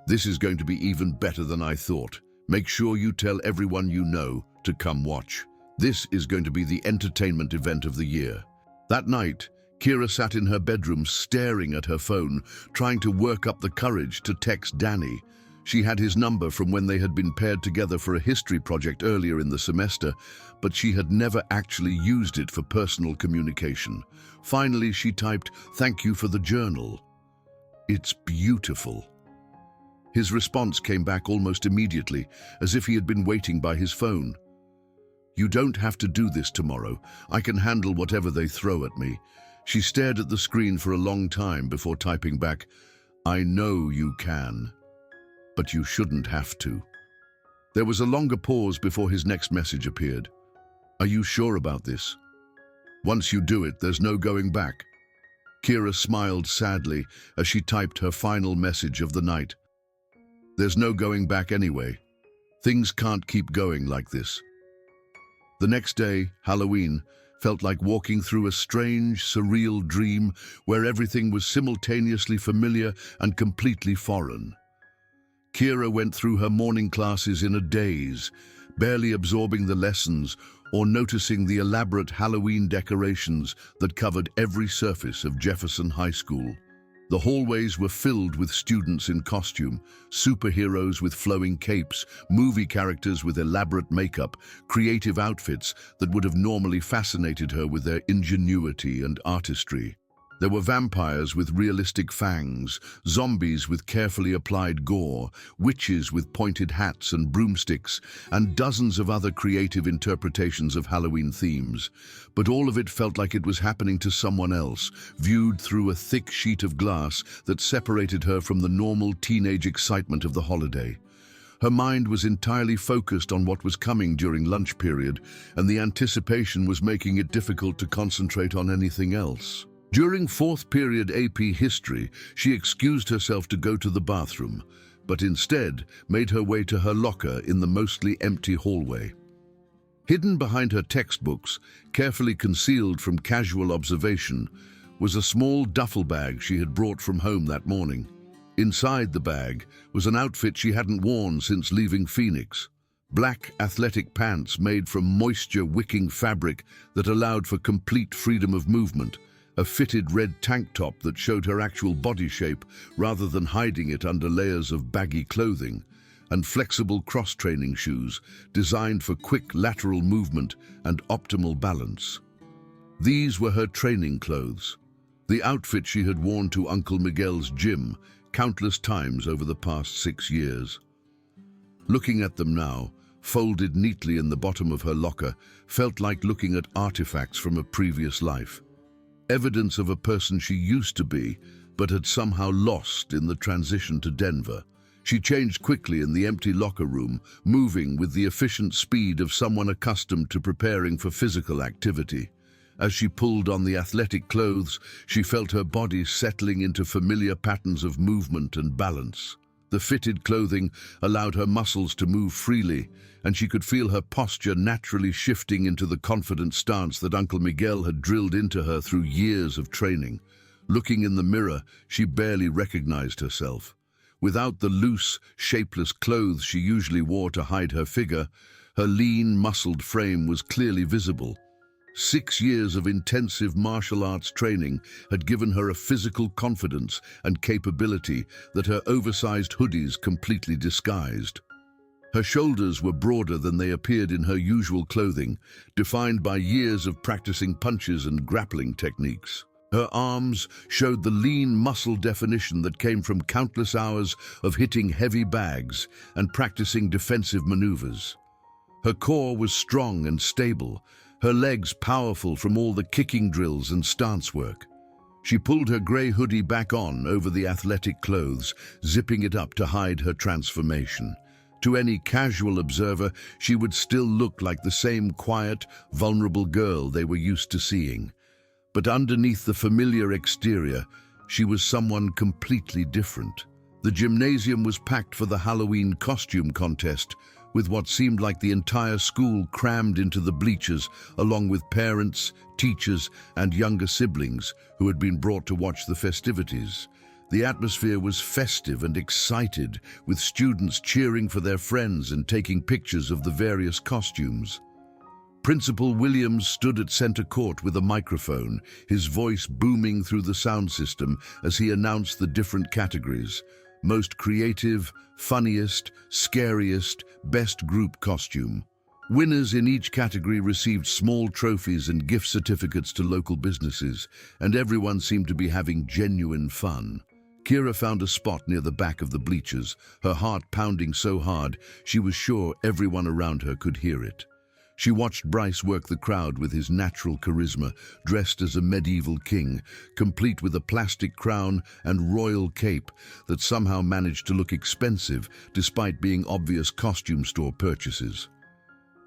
"This is going to be even better than I thought. Make sure you tell everyone you know to come watch. This is going to be the entertainment event of the year." That night, Kira sat in her bedroom staring at her phone, trying to work up the courage to text Dany. She had his number from when they had been paired together for a history project earlier in the semester, but she had never actually used it for personal communication. Finally, she typed, "Thank you for the journal. It's beautiful." His response came back almost immediately, as if he had been waiting by his phone. "You don't have to do this tomorrow. I can handle whatever they throw at me." She stared at the screen for a long time before typing back, "I know you can, but you shouldn't have to." There was a longer pause before his next message appeared. "Are you sure about this? Once you do it, there's no going back." Kira smiled sadly as she typed her final message of the night. "There's no going back anyway. Things can't keep going like this." The next day, Halloween, felt like walking through a strange, surreal dream where everything was simultaneously familiar and completely foreign. Kira went through her morning classes in a daze, barely absorbing the lessons or noticing the elaborate Halloween decorations that covered every surface of Jefferson High School. The hallways were filled with students in costume, superheroes with flowing capes, movie characters with elaborate makeup, creative outfits that would have normally fascinated her with their ingenuity and artistry. There were vampires with realistic fangs, zombies with carefully applied gore, witches with pointed hats and broomsticks, and dozens of other creative interpretations of Halloween themes. But all of it felt like it was happening to someone else, viewed through a thick sheet of glass that separated her from the normal teenage excitement of the holiday. Her mind was entirely focused on what was coming during lunch period, and the anticipation was making it difficult to concentrate on anything else. During fourth period AP History, she excused herself to go to the bathroom, but instead made her way to her locker in the mostly empty hallway. Hidden behind her textbooks, carefully concealed from casual observation, was a small duffel bag she had brought from home that morning. Inside the bag was an outfit she hadn't worn since leaving Phoenix. Black athletic pants made from moisture-wicking fabric that allowed for complete freedom of movement, a fitted red tank top that showed her actual body shape rather than hiding it under layers of baggy clothing, and flexible cross-training shoes designed for quick lateral movement and optimal balance. These were her training clothes, the outfit she had worn to Uncle Miguel's gym countless times over the past 6 years. Looking at them now, folded neatly in the bottom of her locker, felt like looking at artifacts from a previous life. Evidence of a person she used to be, but had somehow lost in the transition to Denver. She changed quickly in the empty locker room, moving with the efficient speed of someone accustomed to preparing for physical activity. As she pulled on the athletic clothes, she felt her body settling into familiar patterns of movement and balance. The fitted clothing allowed her muscles to move freely, and she could feel her posture naturally shifting into the confident stance that Uncle Miguel had drilled into her through years of training. Looking in the mirror, she barely recognized herself. Without the loose, shapeless clothes she usually wore to hide her figure, her lean, muscled frame was clearly visible. 6 years of intensive martial arts training had given her a physical confidence and capability that her oversized hoodies completely disguised. Her shoulders were broader than they appeared in her usual clothing, defined by years of practicing punches and grappling techniques. Her arms showed the lean muscle definition that came from countless hours of hitting heavy bags and practicing defensive maneuvers. Her core was strong and stable, her legs powerful from all the kicking drills and stance work. She pulled her grey hoodie back on over the athletic clothes, zipping it up to hide her transformation. To any casual observer, she would still look like the same quiet, vulnerable girl they were used to seeing. But underneath the familiar exterior, she was someone completely different. The gymnasium was packed for the Halloween costume contest, with what seemed like the entire school crammed into the bleachers, along with parents, teachers, and younger siblings who had been brought to watch the festivities. The atmosphere was festive and excited, with students cheering for their friends and taking pictures of the various costumes. Principal Williams stood at center court with a microphone, his voice booming through the sound system as he announced the different categories: most creative, funniest, scariest, best group costume. Winners in each category received small trophies and gift certificates to local businesses, and everyone seemed to be having genuine fun. Kira found a spot near the back of the bleachers, her heart pounding so hard she was sure everyone around her could hear it. She watched Bryce work the crowd with his natural charisma, dressed as a medieval king, complete with a plastic crown and royal cape that somehow managed to look expensive despite being obvious costume store purchases.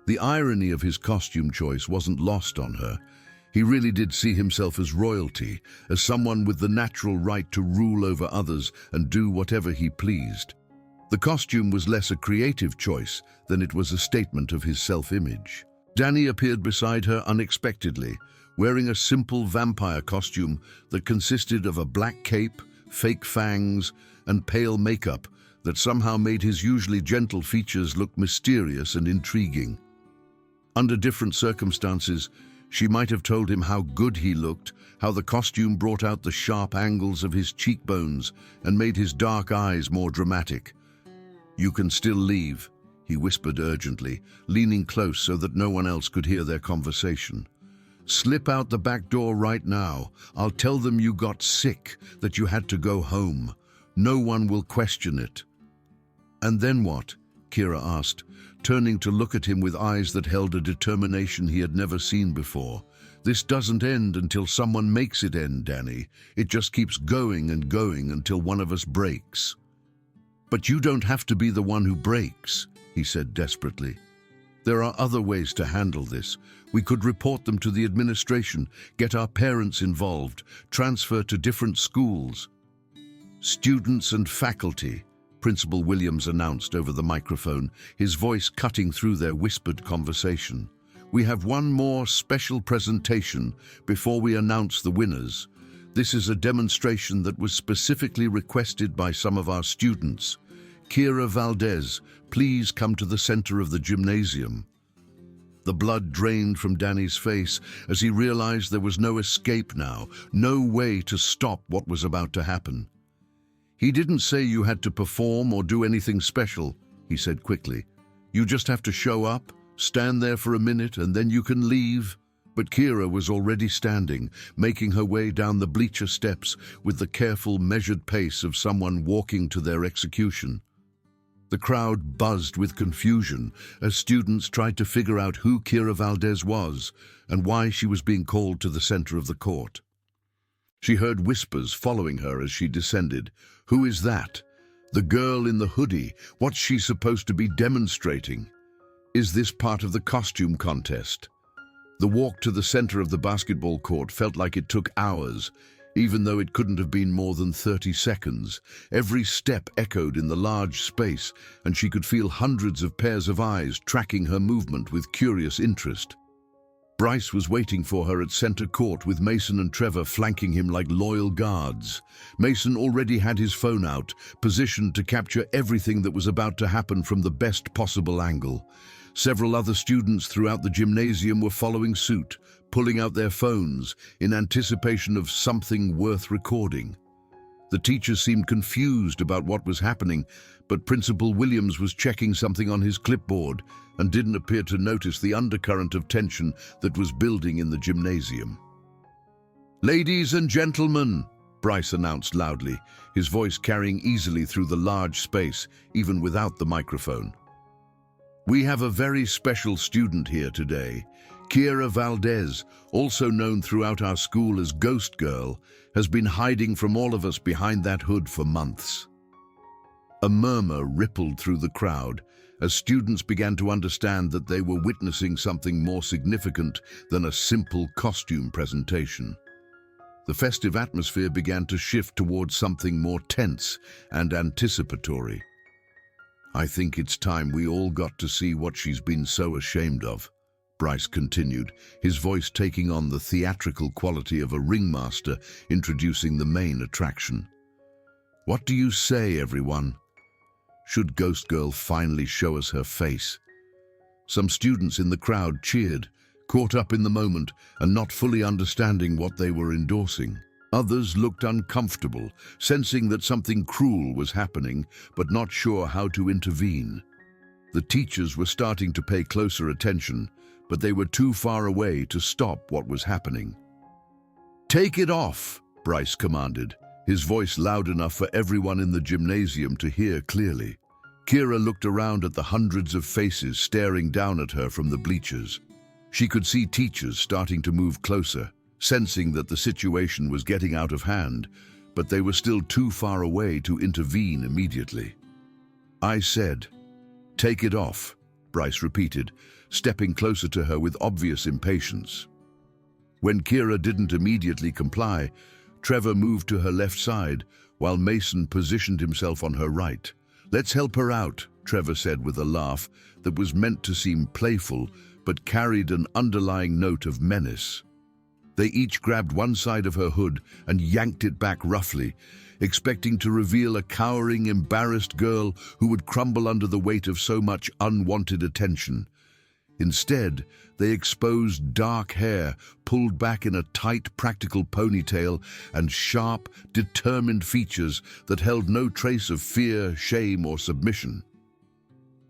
The irony of his costume choice wasn't lost on her. He really did see himself as royalty, as someone with the natural right to rule over others and do whatever he pleased. The costume was less a creative choice than it was a statement of his self-image. Dany appeared beside her unexpectedly, wearing a simple vampire costume that consisted of a black cape, fake fangs, and pale makeup that somehow made his usually gentle features look mysterious and intriguing. Under different circumstances, she might have told him how good he looked, how the costume brought out the sharp angles of his cheekbones and made his dark eyes more dramatic. "You can still leave," he whispered urgently, leaning close so that no one else could hear their conversation. "Slip out the back door right now. I'll tell them you got sick, that you had to go home. No one will question it." "And then what?" Kira asked, turning to look at him with eyes that held a determination he had never seen before. "This doesn't end until someone makes it end, Dany. It just keeps going and going until one of us breaks." "But you don't have to be the one who breaks," he said desperately. "There are other ways to handle this. We could report them to the administration, get our parents involved, transfer to different schools." "Students and faculty," Principal Williams announced over the microphone, his voice cutting through their whispered conversation. "We have one more special presentation before we announce the winners. This is a demonstration that was specifically requested by some of our students. Kira Valdez, please come to the center of the gymnasium." The blood drained from Dany's face as he realized there was no escape now, no way to stop what was about to happen. "He didn't say you had to perform or do anything special," he said quickly. "You just have to show up, stand there for a minute, and then you can leave." But Kira was already standing, making her way down the bleacher steps with the careful, measured pace of someone walking to their execution. The crowd buzzed with confusion as students tried to figure out who Kira Valdez was and why she was being called to the center of the court. She heard whispers following her as she descended. "Who is that? The girl in the hoodie. What's she supposed to be demonstrating? Is this part of the costume contest?" The walk to the center of the basketball court felt like it took hours, even though it couldn't have been more than 30 seconds. Every step echoed in the large space, and she could feel hundreds of pairs of eyes tracking her movement with curious interest. Bryce was waiting for her at center court with Mason and Trevor flanking him like loyal guards. Mason already had his phone out, positioned to capture everything that was about to happen from the best possible angle. Several other students throughout the gymnasium were following suit, pulling out their phones in anticipation of something worth recording. The teachers seemed confused about what was happening, but Principal Williams was checking something on his clipboard and didn't appear to notice the undercurrent of tension that was building in the gymnasium. "Ladies and gentlemen," Bryce announced loudly, his voice carrying easily through the large space, even without the microphone. "We have a very special student here today. Kira Valdez, also known throughout our school as Ghost Girl, has been hiding from all of us behind that hood for months." A murmur rippled through the crowd as students began to understand that they were witnessing something more significant than a simple costume presentation. The festive atmosphere began to shift towards something more tense and anticipatory. "I think it's time we all got to see what she's been so ashamed of," Bryce continued, his voice taking on the theatrical quality of a ringmaster introducing the main attraction. "What do you say, everyone? Should Ghost Girl finally show us her face?" Some students in the crowd cheered, caught up in the moment and not fully understanding what they were endorsing. Others looked uncomfortable, sensing that something cruel was happening, but not sure how to intervene. The teachers were starting to pay closer attention, but they were too far away to stop what was happening. "Take it off," Bryce commanded, his voice loud enough for everyone in the gymnasium to hear clearly. Kira looked around at the hundreds of faces staring down at her from the bleachers. She could see teachers starting to move closer, sensing that the situation was getting out of hand, but they were still too far away to intervene immediately. "I said, take it off," Bryce repeated, stepping closer to her with obvious impatience. When Kira didn't immediately comply, Trevor moved to her left side, while Mason positioned himself on her right. "Let's help her out," Trevor said with a laugh that was meant to seem playful, but carried an underlying note of menace. They each grabbed one side of her hood and yanked it back roughly, expecting to reveal a cowering, embarrassed girl who would crumble under the weight of so much unwanted attention. Instead, they exposed dark hair pulled back in a tight, practical ponytail and sharp, determined features that held no trace of fear, shame, or submission.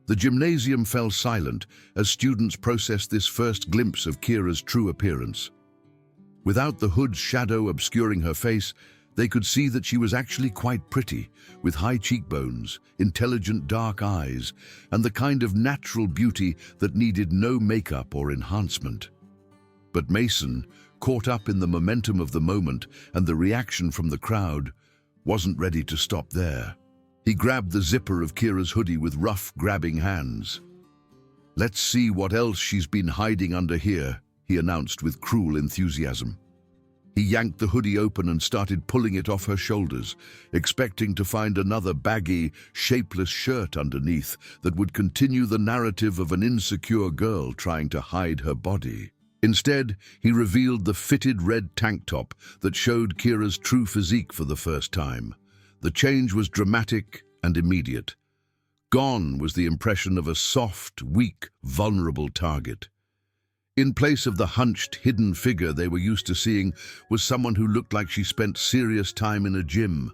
The gymnasium fell silent as students processed this first glimpse of Kira's true appearance. Without the hood's shadow obscuring her face, they could see that she was actually quite pretty, with high cheekbones, intelligent dark eyes, and the kind of natural beauty that needed no makeup or enhancement. But Mason, caught up in the momentum of the moment and the reaction from the crowd, wasn't ready to stop there. He grabbed the zipper of Kira's hoodie with rough, grabbing hands. "Let's see what else she's been hiding under here," he announced with cruel enthusiasm. He yanked the hoodie open and started pulling it off her shoulders, expecting to find another baggy, shapeless shirt underneath that would continue the narrative of an insecure girl trying to hide her body. Instead, he revealed the fitted red tank top that showed Kira's true physique for the first time. The change was dramatic and immediate. Gone was the impression of a soft, weak, vulnerable target. In place of the hunched, hidden figure they were used to seeing was someone who looked like she spent serious time in a gym.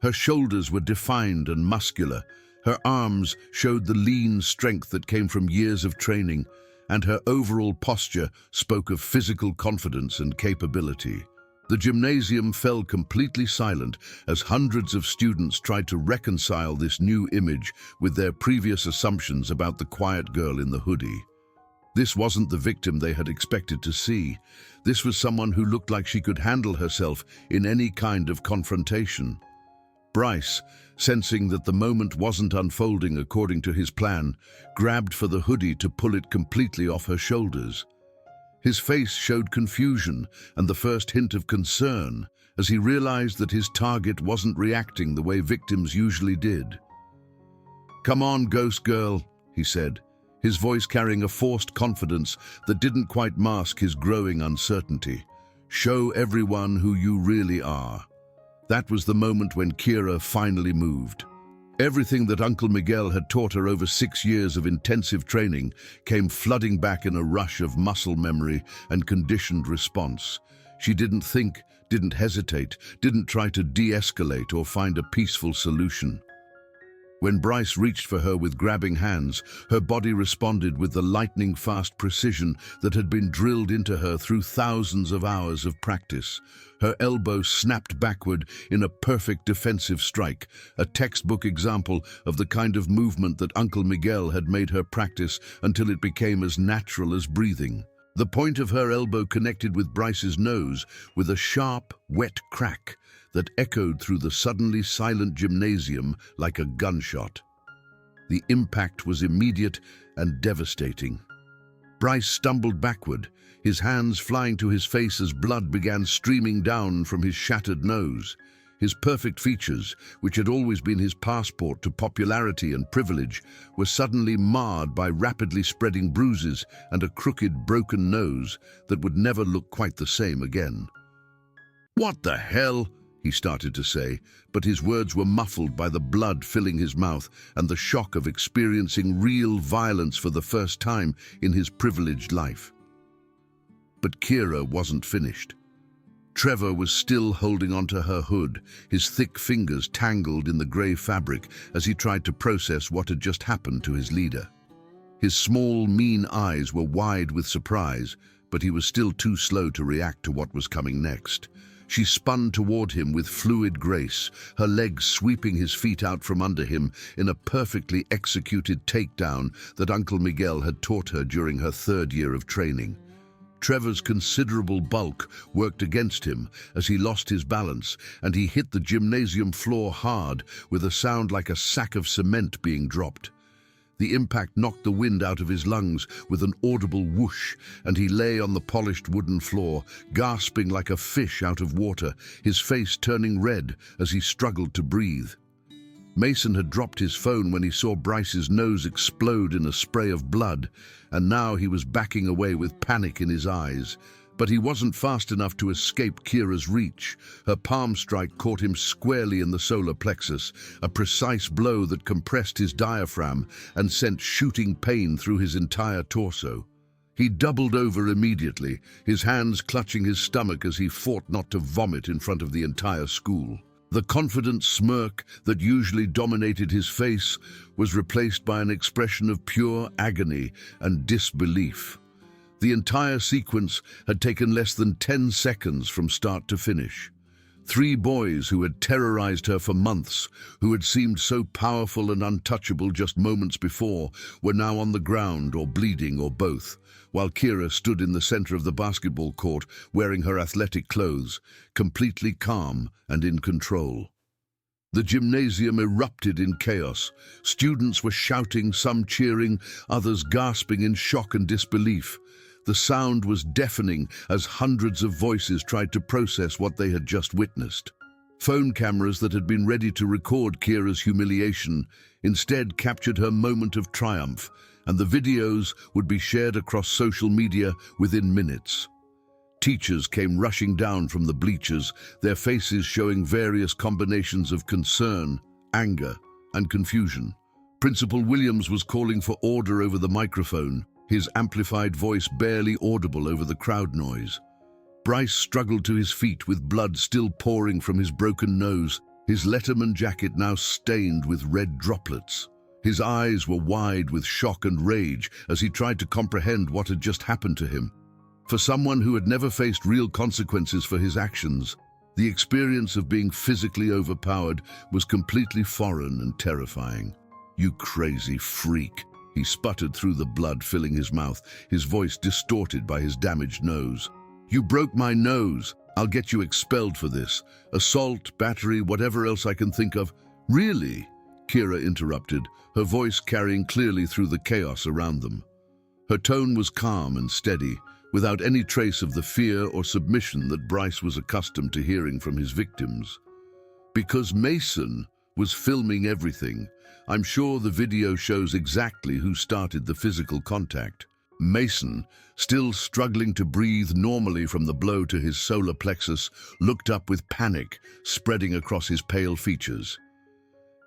Her shoulders were defined and muscular. Her arms showed the lean strength that came from years of training, and her overall posture spoke of physical confidence and capability. The gymnasium fell completely silent as hundreds of students tried to reconcile this new image with their previous assumptions about the quiet girl in the hoodie. This wasn't the victim they had expected to see. This was someone who looked like she could handle herself in any kind of confrontation. Bryce, sensing that the moment wasn't unfolding according to his plan, grabbed for the hoodie to pull it completely off her shoulders. His face showed confusion and the first hint of concern as he realized that his target wasn't reacting the way victims usually did. "Come on, ghost girl," he said, his voice carrying a forced confidence that didn't quite mask his growing uncertainty. "Show everyone who you really are." That was the moment when Kira finally moved. Everything that Uncle Miguel had taught her over 6 years of intensive training came flooding back in a rush of muscle memory and conditioned response. She didn't think, didn't hesitate, didn't try to de-escalate or find a peaceful solution. When Bryce reached for her with grabbing hands, her body responded with the lightning-fast precision that had been drilled into her through thousands of hours of practice. Her elbow snapped backward in a perfect defensive strike, a textbook example of the kind of movement that Uncle Miguel had made her practice until it became as natural as breathing. The point of her elbow connected with Bryce's nose with a sharp, wet crack that echoed through the suddenly silent gymnasium like a gunshot. The impact was immediate and devastating. Bryce stumbled backward, his hands flying to his face as blood began streaming down from his shattered nose. His perfect features, which had always been his passport to popularity and privilege, were suddenly marred by rapidly spreading bruises and a crooked, broken nose that would never look quite the same again. "What the hell?" he started to say, but his words were muffled by the blood filling his mouth and the shock of experiencing real violence for the first time in his privileged life. But Kira wasn't finished. Trevor was still holding onto her hood, his thick fingers tangled in the grey fabric as he tried to process what had just happened to his leader. His small, mean eyes were wide with surprise, but he was still too slow to react to what was coming next. She spun toward him with fluid grace, her legs sweeping his feet out from under him in a perfectly executed takedown that Uncle Miguel had taught her during her 3rd year of training. Trevor's considerable bulk worked against him as he lost his balance, and he hit the gymnasium floor hard with a sound like a sack of cement being dropped. The impact knocked the wind out of his lungs with an audible whoosh, and he lay on the polished wooden floor, gasping like a fish out of water, his face turning red as he struggled to breathe. Mason had dropped his phone when he saw Bryce's nose explode in a spray of blood, and now he was backing away with panic in his eyes. But he wasn't fast enough to escape Kira's reach. Her palm strike caught him squarely in the solar plexus, a precise blow that compressed his diaphragm and sent shooting pain through his entire torso. He doubled over immediately, his hands clutching his stomach as he fought not to vomit in front of the entire school. The confident smirk that usually dominated his face was replaced by an expression of pure agony and disbelief. The entire sequence had taken less than 10 seconds from start to finish. 3 boys who had terrorized her for months, who had seemed so powerful and untouchable just moments before, were now on the ground or bleeding or both, while Kira stood in the center of the basketball court wearing her athletic clothes, completely calm and in control. The gymnasium erupted in chaos. Students were shouting, some cheering, others gasping in shock and disbelief. The sound was deafening as hundreds of voices tried to process what they had just witnessed. Phone cameras that had been ready to record Kira's humiliation instead captured her moment of triumph, and the videos would be shared across social media within minutes. Teachers came rushing down from the bleachers, their faces showing various combinations of concern, anger, and confusion. Principal Williams was calling for order over the microphone. his amplified voice barely audible over the crowd noise. Bryce struggled to his feet with blood still pouring from his broken nose, his Letterman jacket now stained with red droplets. His eyes were wide with shock and rage as he tried to comprehend what had just happened to him. For someone who had never faced real consequences for his actions, the experience of being physically overpowered was completely foreign and terrifying. "You crazy freak," he sputtered through the blood filling his mouth, his voice distorted by his damaged nose. "You broke my nose. I'll get you expelled for this. Assault, battery, whatever else I can think of." "Really?" Kira interrupted, her voice carrying clearly through the chaos around them. Her tone was calm and steady, without any trace of the fear or submission that Bryce was accustomed to hearing from his victims. "Because Mason was filming everything. I'm sure the video shows exactly who started the physical contact." Mason, still struggling to breathe normally from the blow to his solar plexus, looked up with panic spreading across his pale features.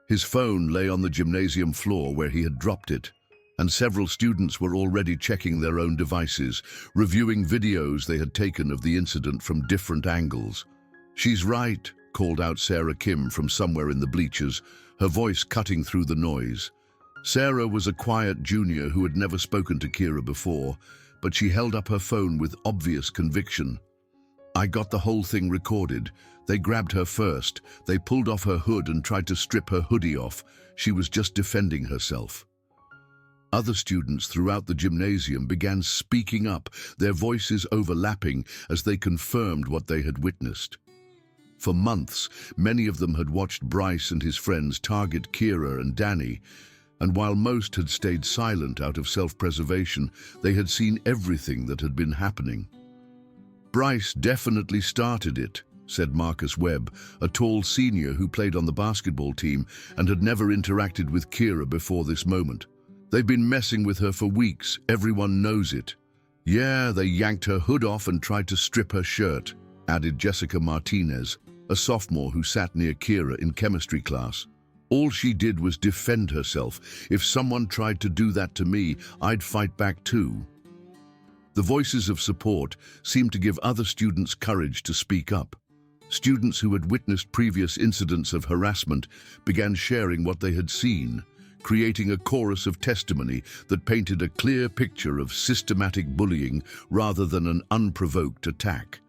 His phone lay on the gymnasium floor where he had dropped it, and several students were already checking their own devices, reviewing videos they had taken of the incident from different angles. "She's right," called out Sarah Kim from somewhere in the bleachers, her voice cutting through the noise. Sarah was a quiet junior who had never spoken to Kira before, but she held up her phone with obvious conviction. "I got the whole thing recorded. They grabbed her first. They pulled off her hood and tried to strip her hoodie off. She was just defending herself." Other students throughout the gymnasium began speaking up, their voices overlapping as they confirmed what they had witnessed. For months, many of them had watched Bryce and his friends target Kira and Dany, and while most had stayed silent out of self-preservation, they had seen everything that had been happening. "Bryce definitely started it," said Marcus Webb, a tall senior who played on the basketball team and had never interacted with Kira before this moment. "They've been messing with her for weeks, everyone knows it." "Yeah, they yanked her hood off and tried to strip her shirt," added Jessica Martinez, a sophomore who sat near Kira in chemistry class. "All she did was defend herself. If someone tried to do that to me, I'd fight back too." The voices of support seemed to give other students courage to speak up. Students who had witnessed previous incidents of harassment began sharing what they had seen, creating a chorus of testimony that painted a clear picture of systematic bullying rather than an unprovoked attack.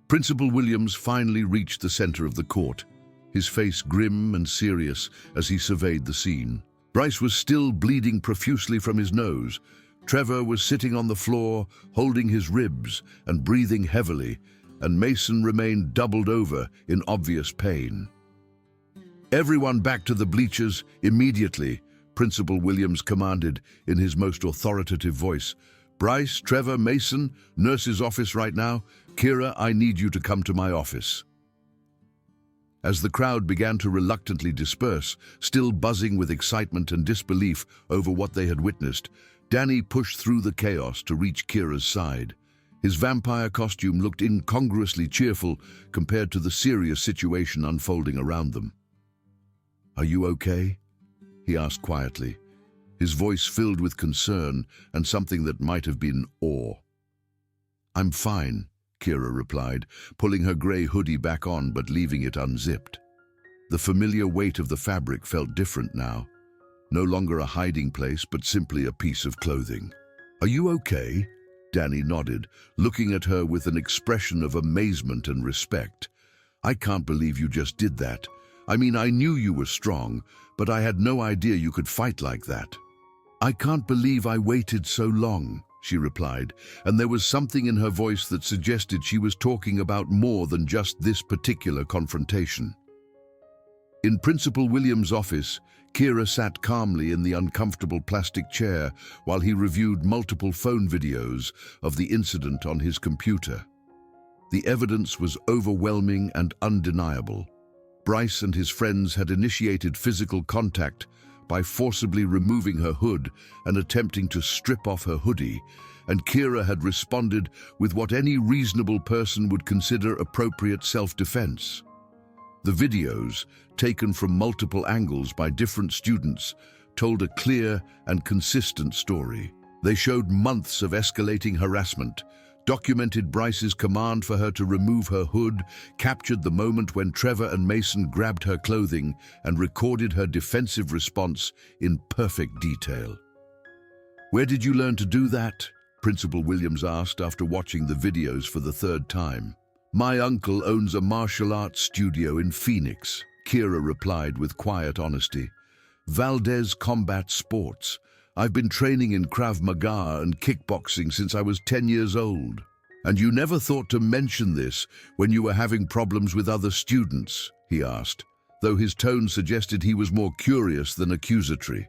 Principal Williams finally reached the center of the court, his face grim and serious as he surveyed the scene. Bryce was still bleeding profusely from his nose. Trevor was sitting on the floor, holding his ribs and breathing heavily, and Mason remained doubled over in obvious pain. "Everyone back to the bleachers immediately," Principal Williams commanded in his most authoritative voice. "Bryce, Trevor, Mason, nurse's office right now. Kira, I need you to come to my office." As the crowd began to reluctantly disperse, still buzzing with excitement and disbelief over what they had witnessed, Dany pushed through the chaos to reach Kira's side. His vampire costume looked incongruously cheerful compared to the serious situation unfolding around them. "Are you okay?" he asked quietly, his voice filled with concern and something that might have been awe. "I'm fine," Kira replied, pulling her grey hoodie back on but leaving it unzipped. The familiar weight of the fabric felt different now, no longer a hiding place but simply a piece of clothing. "Are you okay?" Dany nodded, looking at her with an expression of amazement and respect. "I can't believe you just did that. I mean, I knew you were strong, but I had no idea you could fight like that." "I can't believe I waited so long," she replied, and there was something in her voice that suggested she was talking about more than just this particular confrontation. In Principal Williams' office, Kira sat calmly in the uncomfortable plastic chair while he reviewed multiple phone videos of the incident on his computer. The evidence was overwhelming and undeniable. Bryce and his friends had initiated physical contact by forcibly removing her hood and attempting to strip off her hoodie, and Kira had responded with what any reasonable person would consider appropriate self-defense. The videos, taken from multiple angles by different students, told a clear and consistent story. They showed months of escalating harassment, documented Bryce's command for her to remove her hood, captured the moment when Trevor and Mason grabbed her clothing, and recorded her defensive response in perfect detail. "Where did you learn to do that?" Principal Williams asked after watching the videos for the third time. "My uncle owns a martial arts studio in Phoenix," Kira replied with quiet honesty. "Valdez Combat Sports. I've been training in Krav Maga and kickboxing since I was 10 years old. And you never thought to mention this when you were having problems with other students?" he asked, though his tone suggested he was more curious than accusatory.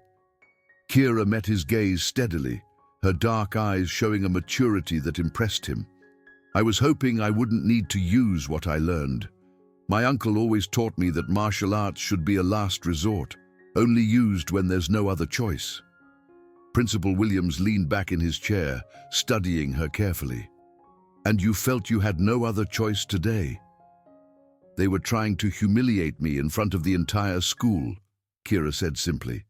Kira met his gaze steadily, her dark eyes showing a maturity that impressed him. "I was hoping I wouldn't need to use what I learned. My uncle always taught me that martial arts should be a last resort, only used when there's no other choice." Principal Williams leaned back in his chair, studying her carefully. "And you felt you had no other choice today?" "They were trying to humiliate me in front of the entire school," Kira said simply.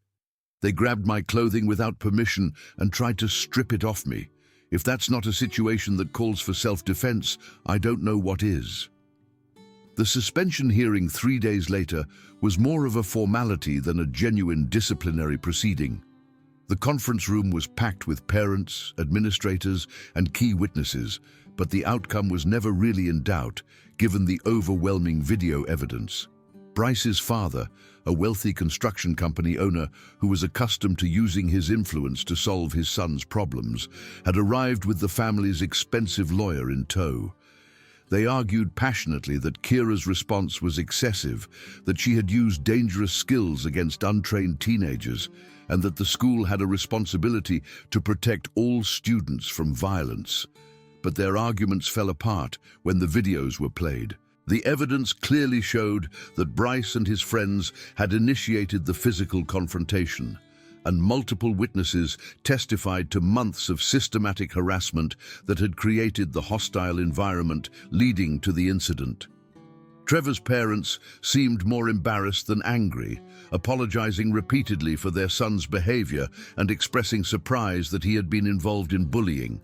"They grabbed my clothing without permission and tried to strip it off me. If that's not a situation that calls for self-defense, I don't know what is." The suspension hearing 3 days later was more of a formality than a genuine disciplinary proceeding. The conference room was packed with parents, administrators, and key witnesses, but the outcome was never really in doubt, given the overwhelming video evidence. Bryce's father, a wealthy construction company owner who was accustomed to using his influence to solve his son's problems, had arrived with the family's expensive lawyer in tow. They argued passionately that Kira's response was excessive, that she had used dangerous skills against untrained teenagers, and that the school had a responsibility to protect all students from violence. But their arguments fell apart when the videos were played. The evidence clearly showed that Bryce and his friends had initiated the physical confrontation, and multiple witnesses testified to months of systematic harassment that had created the hostile environment leading to the incident. Trevor's parents seemed more embarrassed than angry, apologizing repeatedly for their son's behavior and expressing surprise that he had been involved in bullying.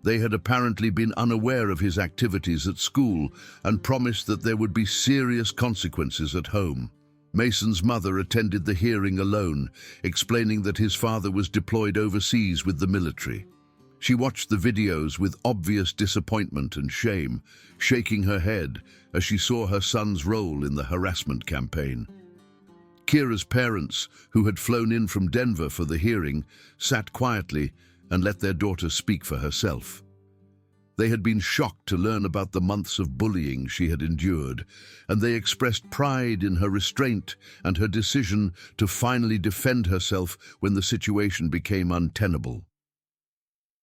They had apparently been unaware of his activities at school and promised that there would be serious consequences at home. Mason's mother attended the hearing alone, explaining that his father was deployed overseas with the military. She watched the videos with obvious disappointment and shame, shaking her head as she saw her son's role in the harassment campaign. Kira's parents, who had flown in from Denver for the hearing, sat quietly and let their daughter speak for herself. They had been shocked to learn about the months of bullying she had endured, and they expressed pride in her restraint and her decision to finally defend herself when the situation became untenable.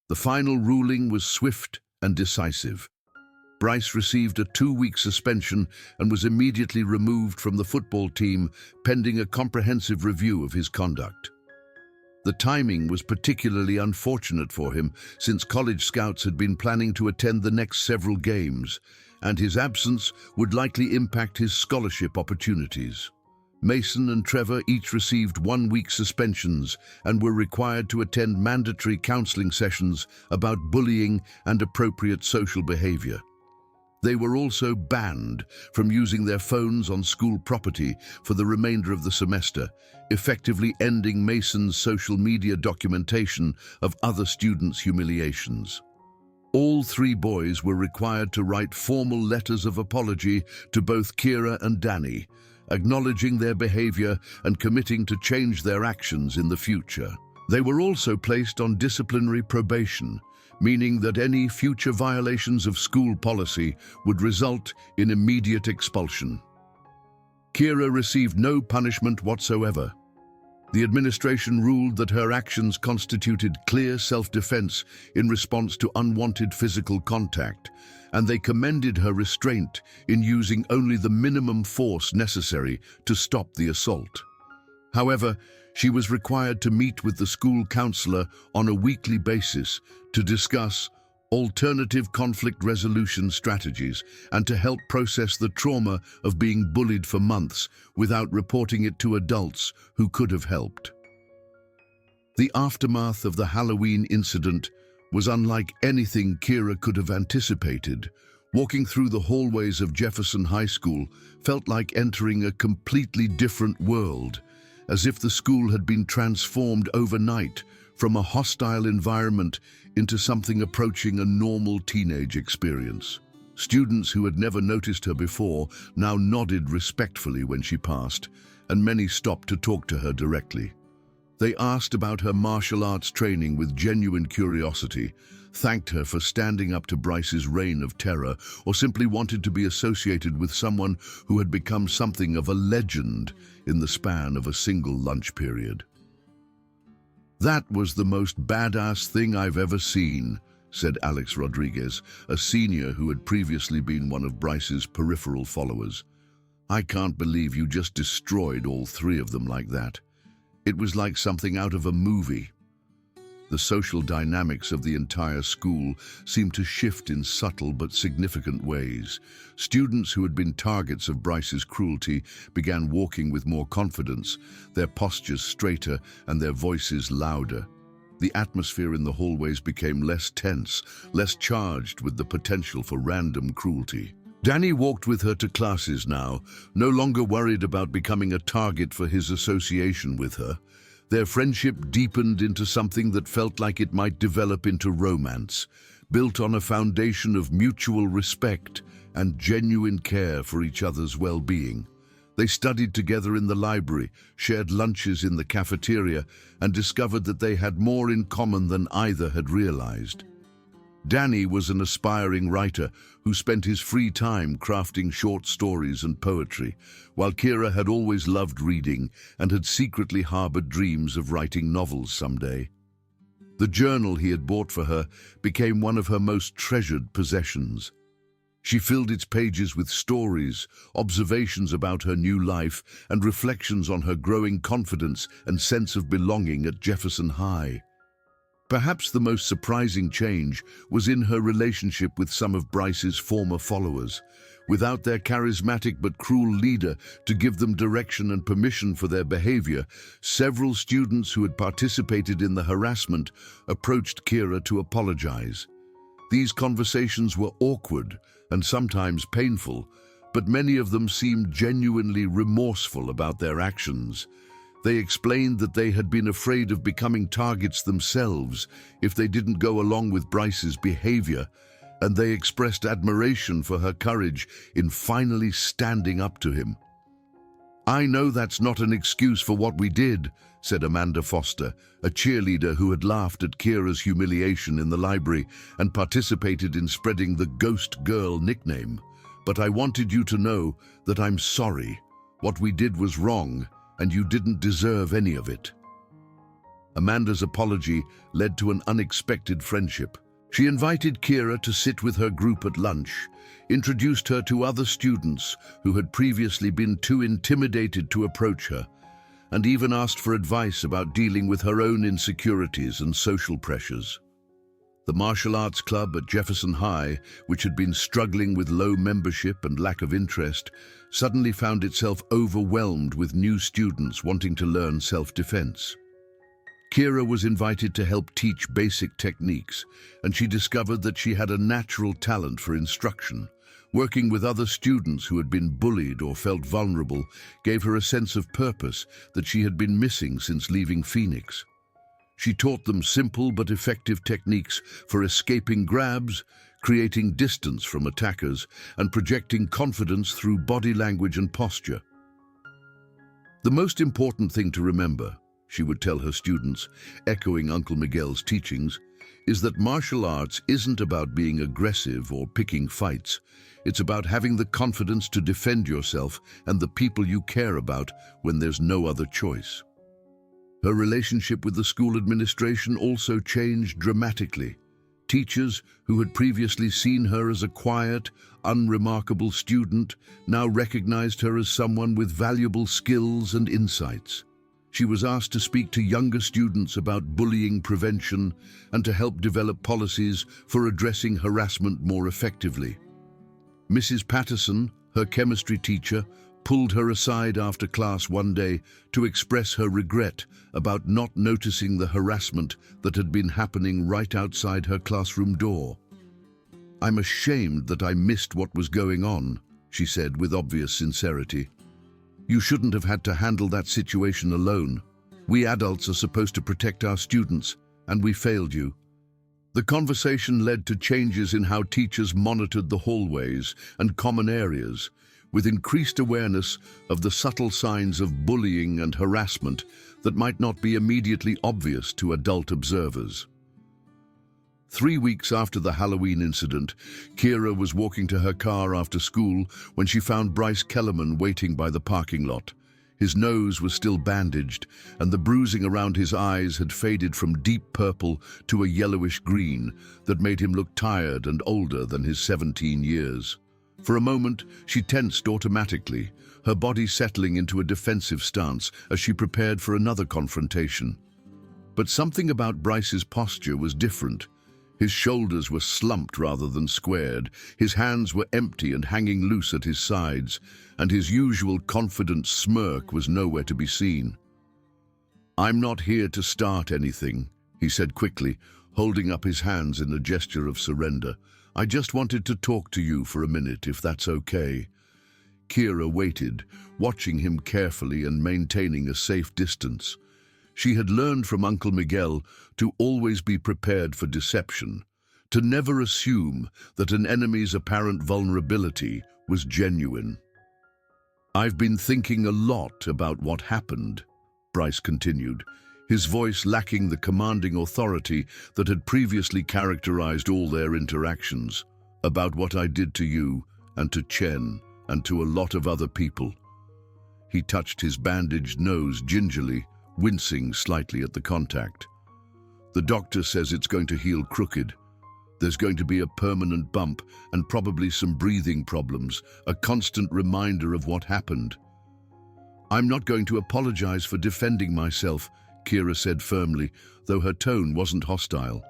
The final ruling was swift and decisive. Bryce received a 2-week suspension and was immediately removed from the football team, pending a comprehensive review of his conduct. The timing was particularly unfortunate for him, since college scouts had been planning to attend the next several games, and his absence would likely impact his scholarship opportunities. Mason and Trevor each received 1-week suspensions and were required to attend mandatory counseling sessions about bullying and appropriate social behavior. They were also banned from using their phones on school property for the remainder of the semester, effectively ending Mason's social media documentation of other students' humiliations. All 3 boys were required to write formal letters of apology to both Kira and Dany, acknowledging their behavior and committing to change their actions in the future. They were also placed on disciplinary probation, meaning that any future violations of school policy would result in immediate expulsion. Kira received no punishment whatsoever. The administration ruled that her actions constituted clear self-defense in response to unwanted physical contact, and they commended her restraint in using only the minimum force necessary to stop the assault. However, she was required to meet with the school counselor on a weekly basis to discuss alternative conflict resolution strategies and to help process the trauma of being bullied for months without reporting it to adults who could have helped. The aftermath of the Halloween incident was unlike anything Kira could have anticipated. Walking through the hallways of Jefferson High School felt like entering a completely different world, as if the school had been transformed overnight from a hostile environment into something approaching a normal teenage experience. Students who had never noticed her before now nodded respectfully when she passed, and many stopped to talk to her directly. They asked about her martial arts training with genuine curiosity, thanked her for standing up to Bryce's reign of terror, or simply wanted to be associated with someone who had become something of a legend in the span of a single lunch period. "That was the most badass thing I've ever seen," said Alex Rodriguez, a senior who had previously been one of Bryce's peripheral followers. "I can't believe you just destroyed all three of them like that. It was like something out of a movie." The social dynamics of the entire school seemed to shift in subtle but significant ways. Students who had been targets of Bryce's cruelty began walking with more confidence, their postures straighter and their voices louder. The atmosphere in the hallways became less tense, less charged with the potential for random cruelty. Dany walked with her to classes now, no longer worried about becoming a target for his association with her. Their friendship deepened into something that felt like it might develop into romance, built on a foundation of mutual respect and genuine care for each other's well-being. They studied together in the library, shared lunches in the cafeteria, and discovered that they had more in common than either had realized. Dany was an aspiring writer who spent his free time crafting short stories and poetry, while Kira had always loved reading and had secretly harbored dreams of writing novels someday. The journal he had bought for her became one of her most treasured possessions. She filled its pages with stories, observations about her new life, and reflections on her growing confidence and sense of belonging at Jefferson High. Perhaps the most surprising change was in her relationship with some of Bryce's former followers. Without their charismatic but cruel leader to give them direction and permission for their behavior, several students who had participated in the harassment approached Kira to apologize. These conversations were awkward and sometimes painful, but many of them seemed genuinely remorseful about their actions. They explained that they had been afraid of becoming targets themselves if they didn't go along with Bryce's behavior, and they expressed admiration for her courage in finally standing up to him. "I know that's not an excuse for what we did," said Amanda Foster, a cheerleader who had laughed at Kira's humiliation in the library and participated in spreading the Ghost Girl nickname. "But I wanted you to know that I'm sorry. What we did was wrong, and you didn't deserve any of it." Amanda's apology led to an unexpected friendship. She invited Kira to sit with her group at lunch, introduced her to other students who had previously been too intimidated to approach her, and even asked for advice about dealing with her own insecurities and social pressures. The martial arts club at Jefferson High, which had been struggling with low membership and lack of interest, suddenly found itself overwhelmed with new students wanting to learn self-defense. Kira was invited to help teach basic techniques, and she discovered that she had a natural talent for instruction. Working with other students who had been bullied or felt vulnerable gave her a sense of purpose that she had been missing since leaving Phoenix. She taught them simple but effective techniques for escaping grabs, creating distance from attackers, and projecting confidence through body language and posture. "The most important thing to remember," she would tell her students, echoing Uncle Miguel's teachings, "is that martial arts isn't about being aggressive or picking fights. It's about having the confidence to defend yourself and the people you care about when there's no other choice." Her relationship with the school administration also changed dramatically. Teachers who had previously seen her as a quiet, unremarkable student now recognized her as someone with valuable skills and insights. She was asked to speak to younger students about bullying prevention and to help develop policies for addressing harassment more effectively. Mrs. Patterson, her chemistry teacher, pulled her aside after class one day to express her regret about not noticing the harassment that had been happening right outside her classroom door. "I'm ashamed that I missed what was going on," she said with obvious sincerity. "You shouldn't have had to handle that situation alone. We adults are supposed to protect our students, and we failed you." The conversation led to changes in how teachers monitored the hallways and common areas, with increased awareness of the subtle signs of bullying and harassment that might not be immediately obvious to adult observers. 3 weeks after the Halloween incident, Kira was walking to her car after school when she found Bryce Kellerman waiting by the parking lot. His nose was still bandaged, and the bruising around his eyes had faded from deep purple to a yellowish green that made him look tired and older than his 17 years. For a moment, she tensed automatically, her body settling into a defensive stance as she prepared for another confrontation. But something about Bryce's posture was different. His shoulders were slumped rather than squared, his hands were empty and hanging loose at his sides, and his usual confident smirk was nowhere to be seen. "I'm not here to start anything," he said quickly, holding up his hands in a gesture of surrender. "I just wanted to talk to you for a minute, if that's okay." Kira waited, watching him carefully and maintaining a safe distance. She had learned from Uncle Miguel to always be prepared for deception, to never assume that an enemy's apparent vulnerability was genuine. "I've been thinking a lot about what happened," Bryce continued, his voice lacking the commanding authority that had previously characterized all their interactions, "about what I did to you and to Chen and to a lot of other people." He touched his bandaged nose gingerly, wincing slightly at the contact. "The doctor says it's going to heal crooked. There's going to be a permanent bump and probably some breathing problems, a constant reminder of what happened." "I'm not going to apologize for defending myself," Kira said firmly, though her tone wasn't hostile.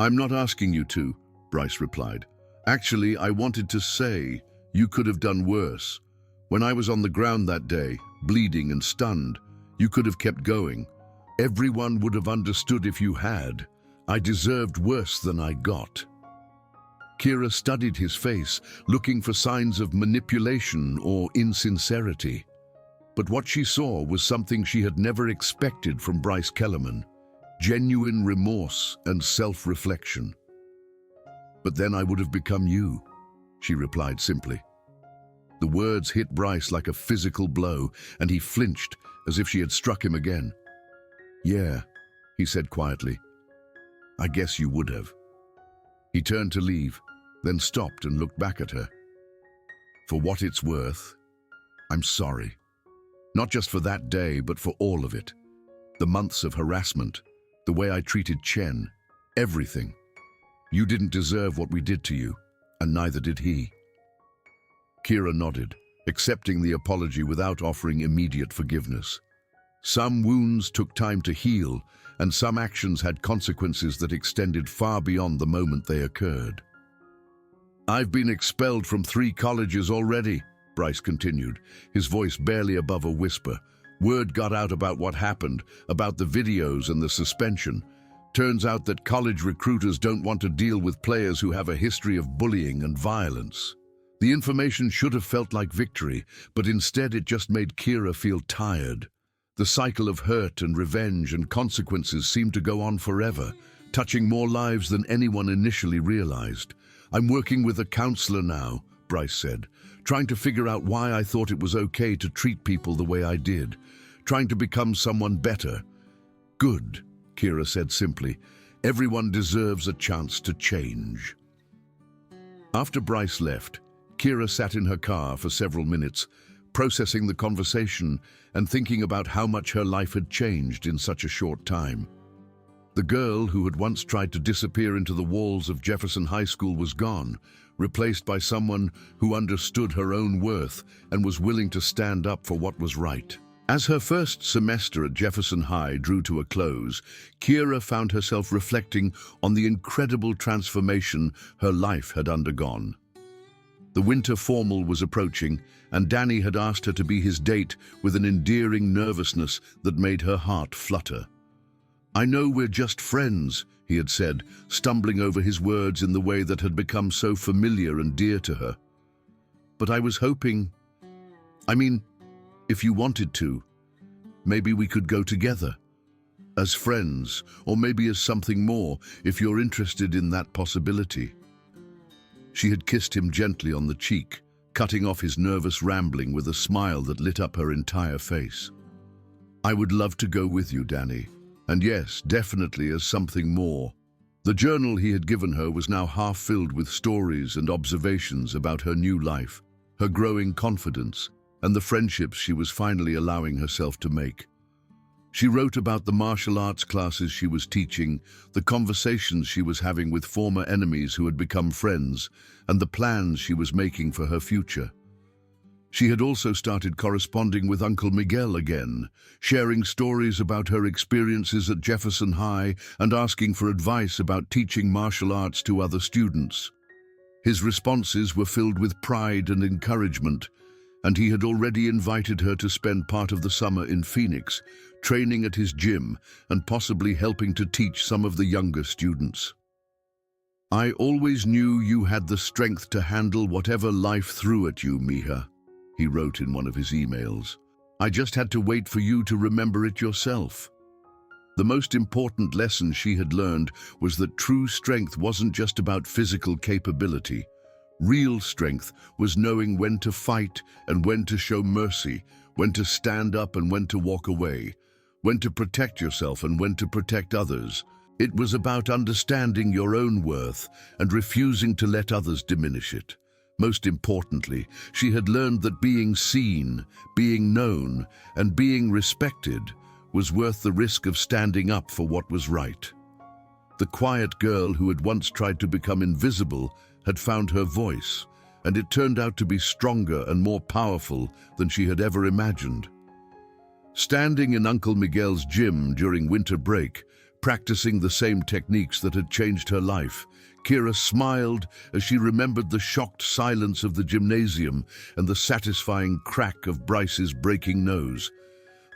"I'm not asking you to," Bryce replied. "Actually, I wanted to say you could have done worse. When I was on the ground that day, bleeding and stunned, you could have kept going. Everyone would have understood if you had. I deserved worse than I got." Kira studied his face, looking for signs of manipulation or insincerity. But what she saw was something she had never expected from Bryce Kellerman: genuine remorse and self-reflection. "But then I would have become you," she replied simply. The words hit Bryce like a physical blow, and he flinched as if she had struck him again. "Yeah," he said quietly. "I guess you would have." He turned to leave, then stopped and looked back at her. "For what it's worth, I'm sorry. Not just for that day, but for all of it. The months of harassment, the way I treated Chen, everything. You didn't deserve what we did to you, and neither did he." Kira nodded, accepting the apology without offering immediate forgiveness. Some wounds took time to heal, and some actions had consequences that extended far beyond the moment they occurred. "I've been expelled from 3 colleges already," Bryce continued, his voice barely above a whisper. "Word got out about what happened, about the videos and the suspension. Turns out that college recruiters don't want to deal with players who have a history of bullying and violence." The information should have felt like victory, but instead it just made Kira feel tired. The cycle of hurt and revenge and consequences seemed to go on forever, touching more lives than anyone initially realized. "I'm working with a counselor now," Bryce said, "trying to figure out why I thought it was okay to treat people the way I did, trying to become someone better." "Good," Kira said simply. "Everyone deserves a chance to change." After Bryce left, Kira sat in her car for several minutes, processing the conversation and thinking about how much her life had changed in such a short time. The girl who had once tried to disappear into the walls of Jefferson High School was gone, replaced by someone who understood her own worth and was willing to stand up for what was right. As her first semester at Jefferson High drew to a close, Kira found herself reflecting on the incredible transformation her life had undergone. The winter formal was approaching, and Dany had asked her to be his date with an endearing nervousness that made her heart flutter. "I know we're just friends," he had said, stumbling over his words in the way that had become so familiar and dear to her. "But I was hoping... if you wanted to, maybe we could go together. As friends, or maybe as something more, if you're interested in that possibility." She had kissed him gently on the cheek, cutting off his nervous rambling with a smile that lit up her entire face. "I would love to go with you, Dany. And yes, definitely as something more." The journal he had given her was now half filled with stories and observations about her new life, her growing confidence, and the friendships she was finally allowing herself to make. She wrote about the martial arts classes she was teaching, the conversations she was having with former enemies who had become friends, and the plans she was making for her future. She had also started corresponding with Uncle Miguel again, sharing stories about her experiences at Jefferson High and asking for advice about teaching martial arts to other students. His responses were filled with pride and encouragement, and he had already invited her to spend part of the summer in Phoenix, training at his gym and possibly helping to teach some of the younger students. "I always knew you had the strength to handle whatever life threw at you, Mija," he wrote in one of his emails. "I just had to wait for you to remember it yourself." The most important lesson she had learned was that true strength wasn't just about physical capability. Real strength was knowing when to fight and when to show mercy, when to stand up and when to walk away, when to protect yourself and when to protect others. It was about understanding your own worth and refusing to let others diminish it. Most importantly, she had learned that being seen, being known, and being respected was worth the risk of standing up for what was right. The quiet girl who had once tried to become invisible had found her voice, and it turned out to be stronger and more powerful than she had ever imagined. Standing in Uncle Miguel's gym during winter break, practicing the same techniques that had changed her life, Kira smiled as she remembered the shocked silence of the gymnasium and the satisfying crack of Bryce's breaking nose.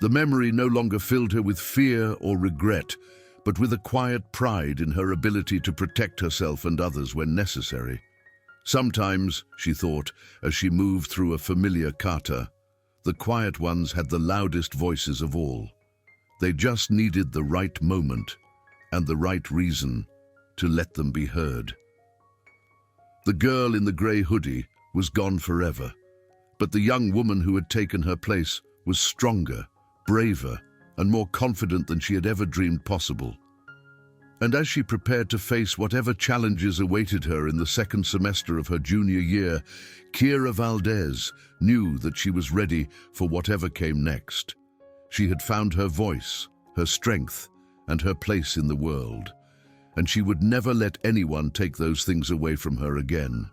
The memory no longer filled her with fear or regret, but with a quiet pride in her ability to protect herself and others when necessary. Sometimes, she thought, as she moved through a familiar kata, the quiet ones had the loudest voices of all. They just needed the right moment and the right reason to let them be heard. The girl in the grey hoodie was gone forever, but the young woman who had taken her place was stronger, braver, and more confident than she had ever dreamed possible. And as she prepared to face whatever challenges awaited her in the second semester of her junior year, Kira Valdez knew that she was ready for whatever came next. She had found her voice, her strength, and her place in the world, and she would never let anyone take those things away from her again.